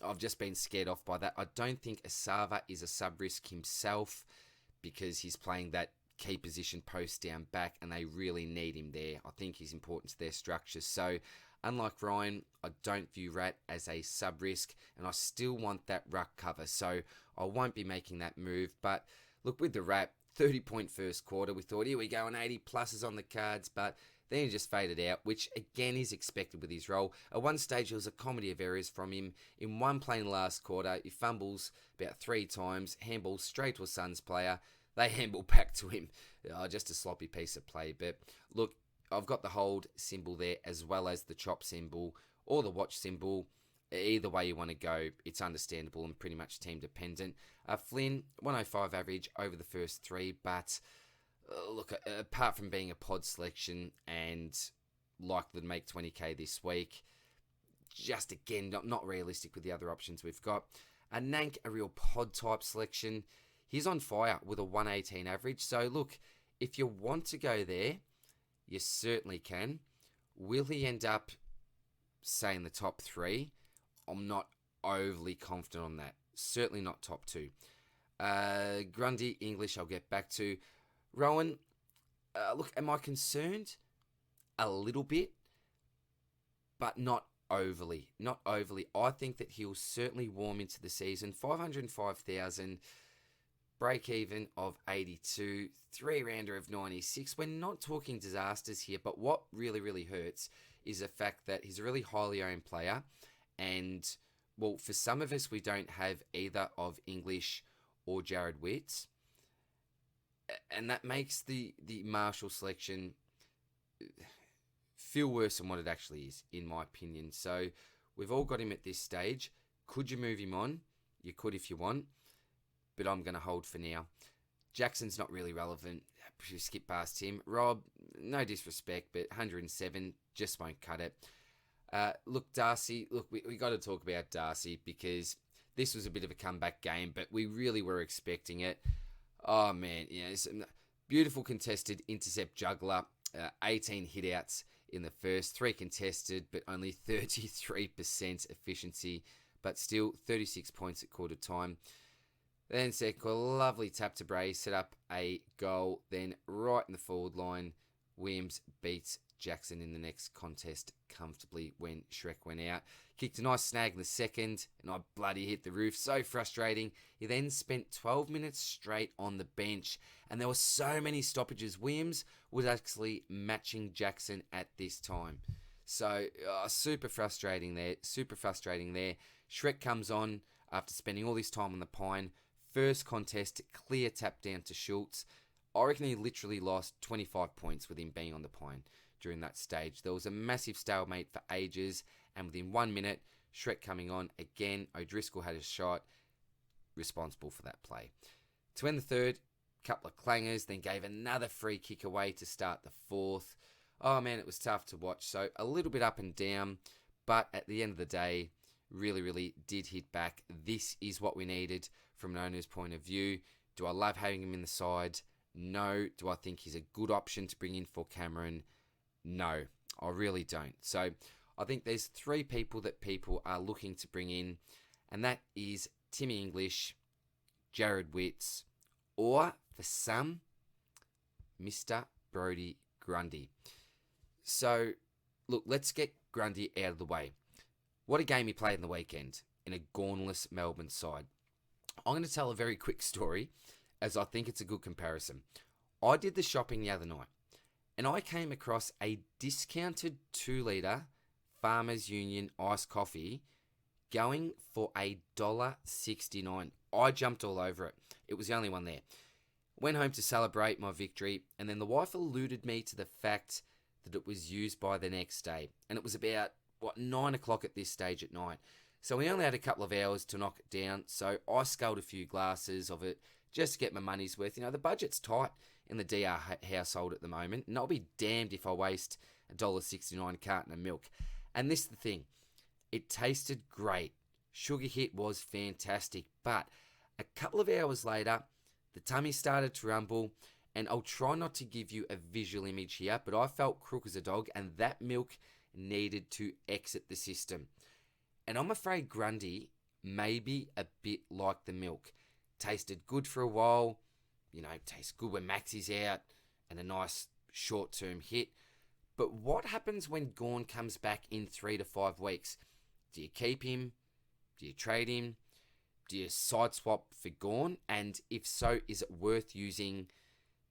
I've just been scared off by that. I don't think Asava is a sub-risk himself because he's playing that key position post down back and they really need him there. I think he's important to their structure. So unlike Ryan, I don't view Rat as a sub-risk and I still want that Ruck cover. So I won't be making that move. But look, with the Rat, 30-point first quarter, we thought, here we go, and 80 pluses on the cards, but then he just faded out, which again is expected with his role. At one stage, it was a comedy of errors from him. In one play in the last quarter, he fumbles about 3 times, handballs straight to a Suns player. They handball back to him. Just a sloppy piece of play. But look, I've got the hold symbol there as well as the chop symbol or the watch symbol. Either way you want to go, it's understandable and pretty much team dependent. Flynn, 105 average over the first 3, but look, apart from being a pod selection and likely to make 20k this week, just again, not realistic with the other options we've got. Nank, a real pod type selection. He's on fire with a 118 average. So look, if you want to go there, you certainly can. Will he end up, say, in the top 3? I'm not overly confident on that. Certainly not top 2. Grundy, English, I'll get back to. Rowan, look, am I concerned? A little bit, but not overly. Not overly. I think that he'll certainly warm into the season. 505,000, break even of 82, 3-rounder of 96. We're not talking disasters here, but what really, really hurts is the fact that he's a really highly owned player. And, well, for some of us, we don't have either of English or Jared Witts. And that makes the Marshall selection feel worse than what it actually is, in my opinion. So we've all got him at this stage. Could you move him on? You could if you want, but I'm going to hold for now. Jackson's not really relevant. Skip past him. Rob, no disrespect, but 107 just won't cut it. Look, Darcy, we got to talk about Darcy because this was a bit of a comeback game, but we really were expecting it. Oh, man, it's a beautiful contested intercept juggler, 18 hitouts in the first, 3 contested, but only 33% efficiency, but still 36 points at quarter time. Then Seko, lovely tap to Bray, set up a goal, then right in the forward line, Williams beats Jackson in the next contest comfortably when Shrek went out. Kicked a nice snag in the second, and I bloody hit the roof. So frustrating. He then spent 12 minutes straight on the bench, and there were so many stoppages. Williams was actually matching Jackson at this time. So super frustrating there. Super frustrating there. Shrek comes on after spending all this time on the pine. First contest, clear tap down to Schultz. I reckon he literally lost 25 points with him being on the pine during that stage. There was a massive stalemate for ages, and within 1 minute, Shrek coming on again. O'Driscoll had a shot, responsible for that play. To end the third, couple of clangers, then gave another free kick away to start the fourth. Oh man, it was tough to watch. So a little bit up and down, but at the end of the day, really did hit back. This is what we needed from an owner's point of view. Do I love having him in the side? No. Do I think he's a good option to bring in for Cameron? No, I really don't. So I think there's three people that people are looking to bring in, and that is Timmy English, Jared Witts, or for some, Mr. Brodie Grundy. So, look, let's get Grundy out of the way. What a game he played in the weekend in a Gauntless Melbourne side. I'm going to tell a very quick story, as I think it's a good comparison. I did the shopping the other night, and I came across a discounted 2-litre Farmers Union iced coffee going for $1.69. I jumped all over it. It was the only one there. Went home to celebrate my victory, and then the wife alluded me to the fact that it was used by the next day. And it was about, 9 o'clock at this stage at night. So we only had a couple of hours to knock it down, so I sculled a few glasses of it just to get my money's worth. The budget's tight in the DR household at the moment, and I'll be damned if I waste $1.69 carton of milk. And this is the thing, it tasted great. Sugar hit was fantastic, but a couple of hours later, the tummy started to rumble, and I'll try not to give you a visual image here, but I felt crook as a dog, and that milk needed to exit the system. And I'm afraid Grundy may be a bit like the milk. Tasted good for a while, tastes good when Maxi's out, and a nice short-term hit. But what happens when Gawn comes back in 3 to 5 weeks? Do you keep him? Do you trade him? Do you side swap for Gawn? And if so, is it worth using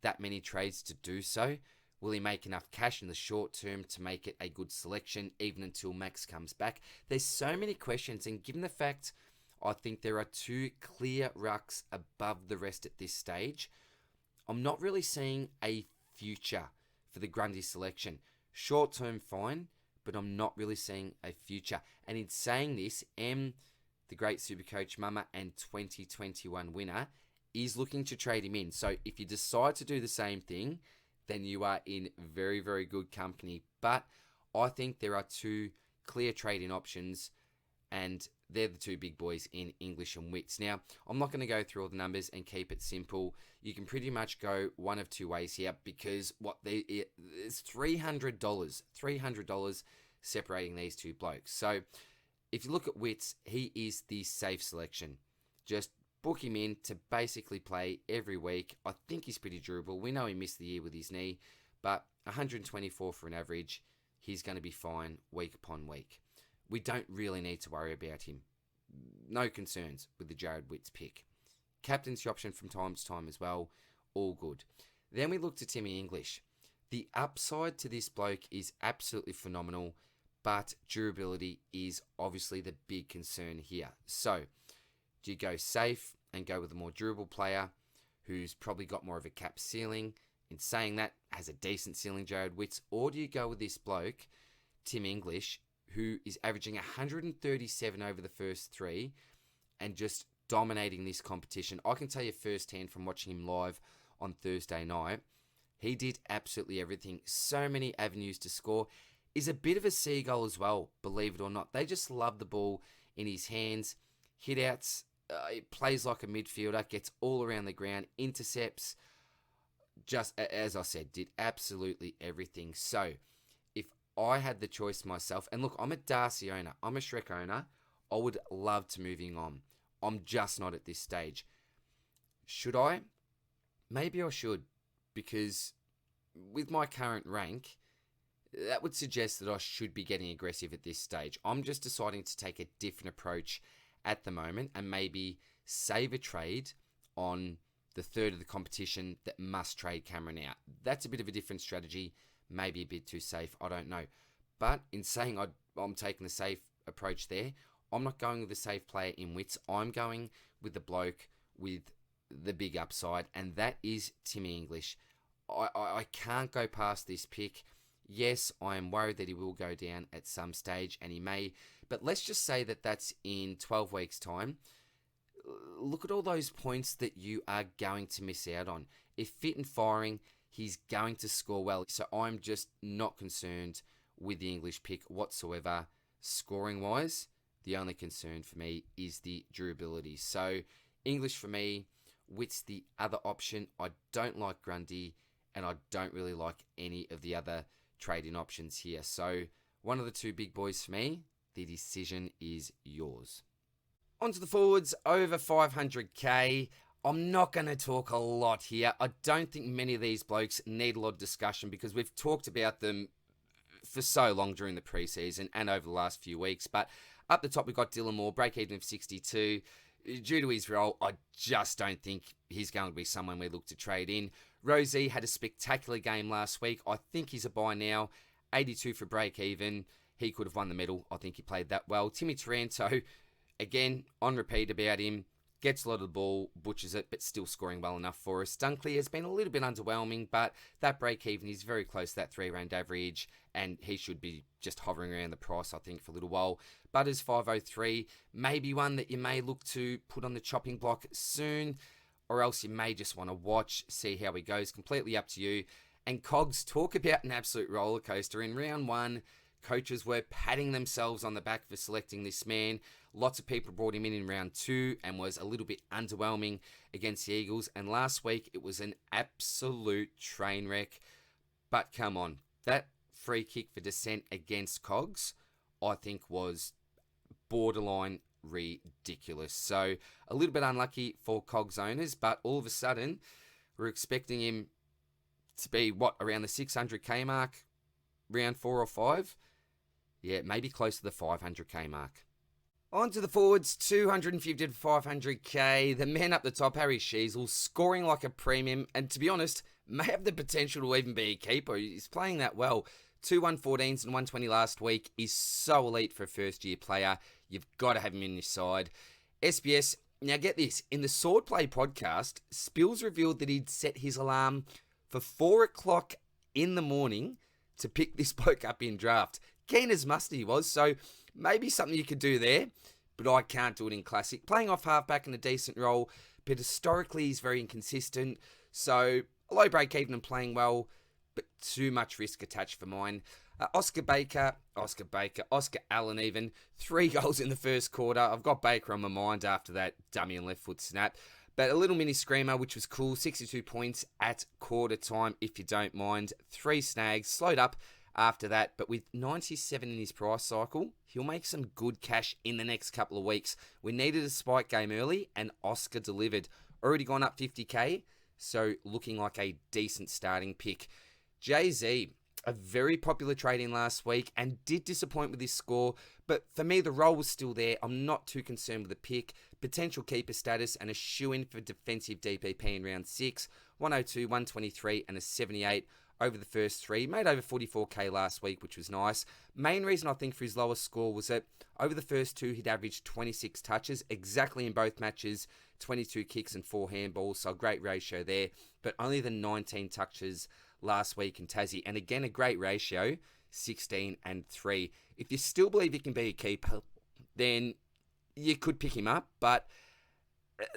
that many trades to do so? Will he make enough cash in the short term to make it a good selection even until Max comes back? There's so many questions, and given the fact I think there are two clear rucks above the rest at this stage, I'm not really seeing a future for the Grundy selection. Short term, fine, but I'm not really seeing a future. And in saying this, the great Supercoach Mama and 2021 winner, is looking to trade him in. So if you decide to do the same thing, then you are in very good company. But I think there are two clear trading options, and they're the two big boys in English and Witts. Now, I'm not going to go through all the numbers and keep it simple. You can pretty much go one of two ways here, because it's $300 separating these two blokes. So if you look at Witts, he is the safe selection. Just book him in to basically play every week. I think he's pretty durable. We know he missed the year with his knee, but 124 for an average. He's going to be fine week upon week. We don't really need to worry about him. No concerns with the Jared Witts pick. Captain's option from time to time as well. All good. Then we look to Timmy English. The upside to this bloke is absolutely phenomenal, but durability is obviously the big concern here. So, do you go safe and go with a more durable player who's probably got more of a cap ceiling? In saying that, has a decent ceiling, Jared Witts. Or do you go with this bloke, Tim English, who is averaging 137 over the first three and just dominating this competition? I can tell you firsthand from watching him live on Thursday night, he did absolutely everything. So many avenues to score. Is a bit of a seagull as well, believe it or not. They just love the ball in his hands. Hit outs. It plays like a midfielder, gets all around the ground, intercepts, just as I said, did absolutely everything. So, if I had the choice myself, and look, I'm a Darcy owner, I'm a Shrek owner, I would love to move on. I'm just not at this stage. Should I? Maybe I should, because with my current rank, that would suggest that I should be getting aggressive at this stage. I'm just deciding to take a different approach at the moment and maybe save a trade on the third of the competition that must trade Cameron out. That's a bit of a different strategy, maybe a bit too safe, I don't know. But in saying I'm taking the safe approach there, I'm not going with the safe player in Wits. I'm going with the bloke with the big upside, and that is Timmy English. I can't go past this pick. Yes, I am worried that he will go down at some stage, and he may. But let's just say that that's in 12 weeks' time. Look at all those points that you are going to miss out on. If fit and firing, he's going to score well. So I'm just not concerned with the English pick whatsoever. Scoring-wise, the only concern for me is the durability. So English for me, Witt's the other option. I don't like Grundy, and I don't really like any of the other trading options here. So one of the two big boys for me. The decision is yours. On to the forwards, over 500k. I'm not going to talk a lot here. I don't think many of these blokes need a lot of discussion because we've talked about them for so long during the preseason and over the last few weeks. But up the top, we've got Dylan Moore, break even of 62. Due to his role, I just don't think he's going to be someone we look to trade in. Rosie had a spectacular game last week. I think he's a buy now. 82 for break even. He could have won the medal. I think he played that well. Timmy Taranto, again, on repeat about him. Gets a lot of the ball, butchers it, but still scoring well enough for us. Dunkley has been a little bit underwhelming, but that break-even is very close to that 3-round average, and he should be just hovering around the price, I think, for a little while. Butters 503, maybe one that you may look to put on the chopping block soon, or else you may just want to watch, see how he goes. Completely up to you. And Cogs, talk about an absolute roller coaster. In round one, coaches were patting themselves on the back for selecting this man. Lots of people brought him in round two and was a little bit underwhelming against the Eagles. And last week, it was an absolute train wreck. But come on, that free kick for dissent against Cogs, I think was borderline ridiculous. So a little bit unlucky for Cogs owners, but all of a sudden, we're expecting him to be, around the 600k mark, round 4 or 5? Yeah, maybe close to the 500k mark. On to the forwards, 250 to 500k. The man up the top, Harry Sheasel, scoring like a premium, and to be honest, may have the potential to even be a keeper. He's playing that well. 2 114s and 120 last week is so elite for a first-year player. You've got to have him in your side. SBS, now get this, in the Swordplay podcast, Spills revealed that he'd set his alarm for 4 o'clock in the morning to pick this bloke up in draft. Keen as mustard he was, so maybe something you could do there, but I can't do it in Classic. Playing off halfback in a decent role, but historically he's very inconsistent, so a low break even and playing well, but too much risk attached for mine. Oscar Allen even, 3 goals in the first quarter. I've got Baker on my mind after that dummy and left foot snap. But a little mini screamer, which was cool, 62 points at quarter time, if you don't mind. 3 snags, slowed up after that, but with 97 in his price cycle, he'll make some good cash in the next couple of weeks. We needed a spike game early, and Oscar delivered. Already gone up 50k, so looking like a decent starting pick. Jay-Z, a very popular trade in last week, and did disappoint with his score, but for me, the role was still there. I'm not too concerned with the pick. Potential keeper status and a shoe-in for defensive DPP in round 6. 102, 123, and a 78 over the first 3. Made over 44k last week, which was nice. Main reason I think for his lowest score was that over the first 2, he'd averaged 26 touches, exactly in both matches, 22 kicks and 4 handballs, so a great ratio there, but only the 19 touches last week in Tassie. And again, a great ratio, 16 and 3. If you still believe he can be a keeper, then you could pick him up, but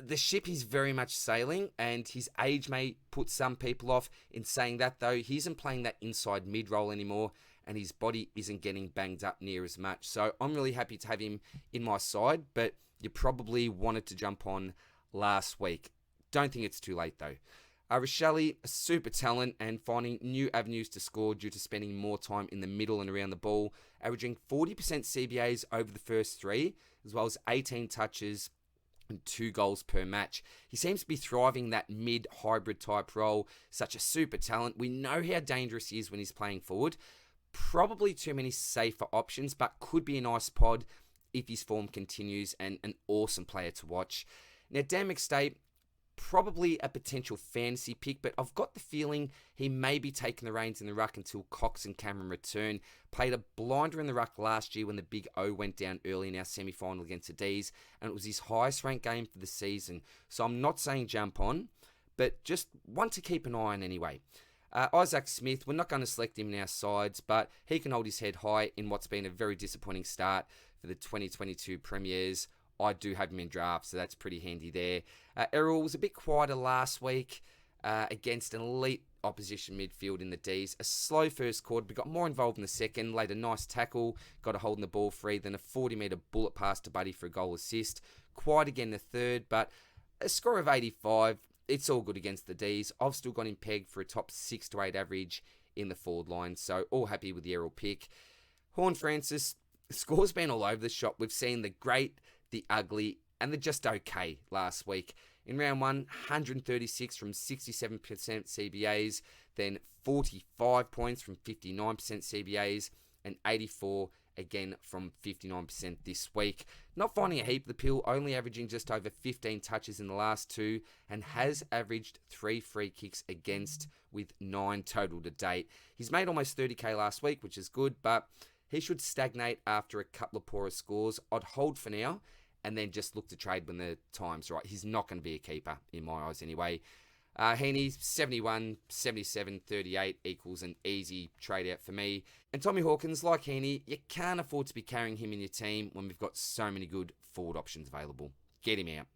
the ship is very much sailing, and his age may put some people off. In saying that, though, he isn't playing that inside mid-roll anymore, and his body isn't getting banged up near as much. So I'm really happy to have him in my side, but you probably wanted to jump on last week. Don't think it's too late, though. Rochelle, a super talent and finding new avenues to score due to spending more time in the middle and around the ball, averaging 40% CBAs over the first 3, as well as 18 touches and 2 goals per match. He seems to be thriving that mid-hybrid type role, such a super talent. We know how dangerous he is when he's playing forward. Probably too many safer options, but could be a nice pod if his form continues, and an awesome player to watch. Now, Dan McState, probably a potential fantasy pick, but I've got the feeling he may be taking the reins in the ruck until Cox and Cameron return. Played a blinder in the ruck last year when the Big O went down early in our semi-final against the D's, and it was his highest ranked game for the season. So I'm not saying jump on, but just want to keep an eye on anyway. Isaac Smith, we're not going to select him in our sides, but he can hold his head high in what's been a very disappointing start for the 2022 Premiers. I do have him in draft, so that's pretty handy there. Errol was a bit quieter last week against an elite opposition midfield in the Ds. A slow first quarter, but got more involved in the second. Laid a nice tackle, got a holding the ball free, then a 40-metre bullet pass to Buddy for a goal assist. Quiet again the third, but a score of 85. It's all good against the Ds. I've still got him pegged for a top 6 to 8 average in the forward line, so all happy with the Errol pick. Horn Francis, the score's been all over the shop. We've seen the great, the ugly, and the just okay last week. In round 1, 136 from 67% CBAs, then 45 points from 59% CBAs, and 84 again from 59% this week. Not finding a heap of the pill, only averaging just over 15 touches in the last 2, and has averaged 3 free kicks against with 9 total to date. He's made almost 30k last week, which is good, but he should stagnate after a couple of poorer scores. I'd hold for now, and then just look to trade when the time's right. He's not going to be a keeper, in my eyes anyway. Heaney, 71, 77, 38 equals an easy trade out for me. And Tommy Hawkins, like Heaney, you can't afford to be carrying him in your team when we've got so many good forward options available. Get him out.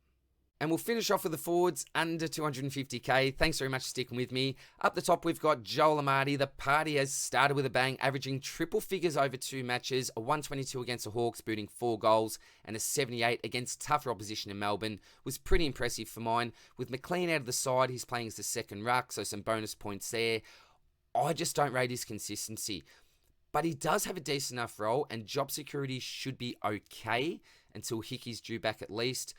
And we'll finish off with the forwards under 250k. Thanks very much for sticking with me. Up the top, we've got Joel Amadi. The party has started with a bang, averaging triple figures over 2 matches, a 122 against the Hawks, booting 4 goals, and a 78 against tougher opposition in Melbourne. Was pretty impressive for mine. With McLean out of the side, he's playing as the second ruck, so some bonus points there. I just don't rate his consistency. But he does have a decent enough role, and job security should be okay until Hickey's due back at least.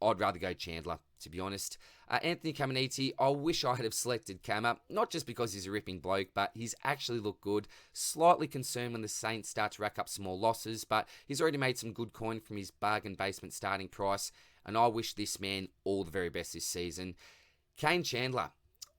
I'd rather go Chandler, to be honest. Anthony Caminiti, I wish I had have selected Cammer, not just because he's a ripping bloke, but he's actually looked good. Slightly concerned when the Saints start to rack up some more losses, but he's already made some good coin from his bargain basement starting price, and I wish this man all the very best this season. Kane Chandler,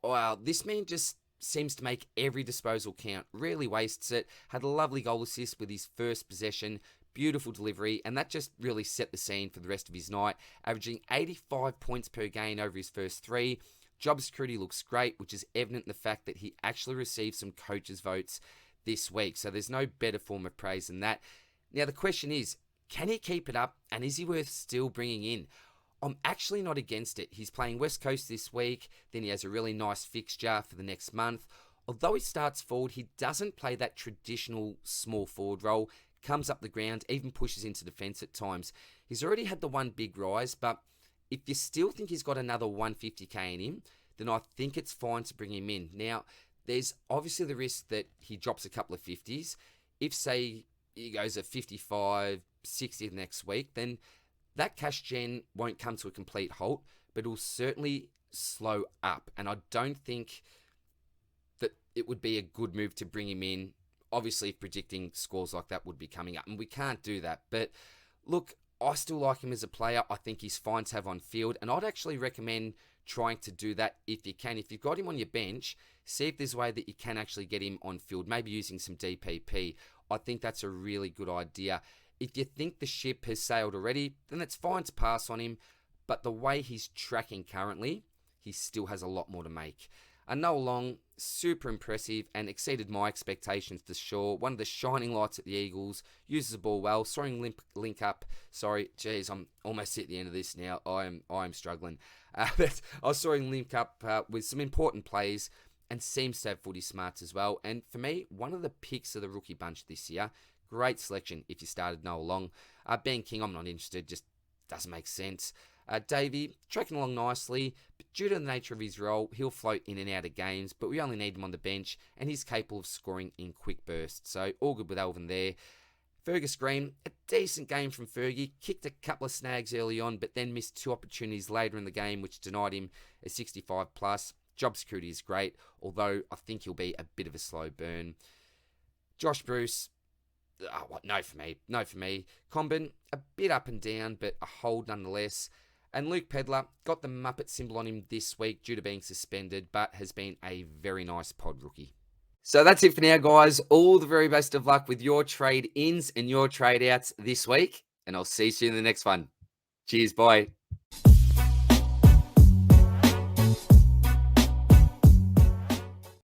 wow, this man just seems to make every disposal count, rarely wastes it, had a lovely goal assist with his first possession, beautiful delivery, and that just really set the scene for the rest of his night, averaging 85 points per game over his first 3. Job security looks great, which is evident in the fact that he actually received some coaches' votes this week, so there's no better form of praise than that. Now, the question is, can he keep it up, and is he worth still bringing in? I'm actually not against it. He's playing West Coast this week, then he has a really nice fixture for the next month. Although he starts forward, he doesn't play that traditional small forward role, comes up the ground, even pushes into defence at times. He's already had the one big rise, but if you still think he's got another 150k in him, then I think it's fine to bring him in. Now, there's obviously the risk that he drops a couple of 50s. If, say, he goes at 55, 60 next week, then that cash gen won't come to a complete halt, but it'll certainly slow up. And I don't think that it would be a good move to bring him in. Obviously, predicting scores like that would be coming up, and we can't do that. But look, I still like him as a player. I think he's fine to have on field, and I'd actually recommend trying to do that if you can. If you've got him on your bench, see if there's a way that you can actually get him on field, maybe using some DPP. I think that's a really good idea. If you think the ship has sailed already, then it's fine to pass on him, but the way he's tracking currently, he still has a lot more to make. Noah Long, super impressive and exceeded my expectations for sure. One of the shining lights at the Eagles, uses the ball well, saw him link up. Sorry, geez, I'm almost at the end of this now. I am struggling. But I saw him link up with some important plays and seems to have footy smarts as well. And for me, one of the picks of the rookie bunch this year. Great selection if you started Noah Long. Ben King, I'm not interested, just doesn't make sense. Davey, tracking along nicely, but due to the nature of his role, he'll float in and out of games, but we only need him on the bench, and he's capable of scoring in quick bursts. So all good with Alvin there. Fergus Green, a decent game from Fergie, kicked a couple of snags early on, but then missed 2 opportunities later in the game, which denied him a 65 plus. Job security is great, although I think he'll be a bit of a slow burn. Josh Bruce, no for me. Combin, a bit up and down, but a hold nonetheless. And Luke Pedler got the Muppet symbol on him this week due to being suspended, but has been a very nice pod rookie. So that's it for now, guys. All the very best of luck with your trade ins and your trade outs this week. And I'll see you in the next one. Cheers. Bye.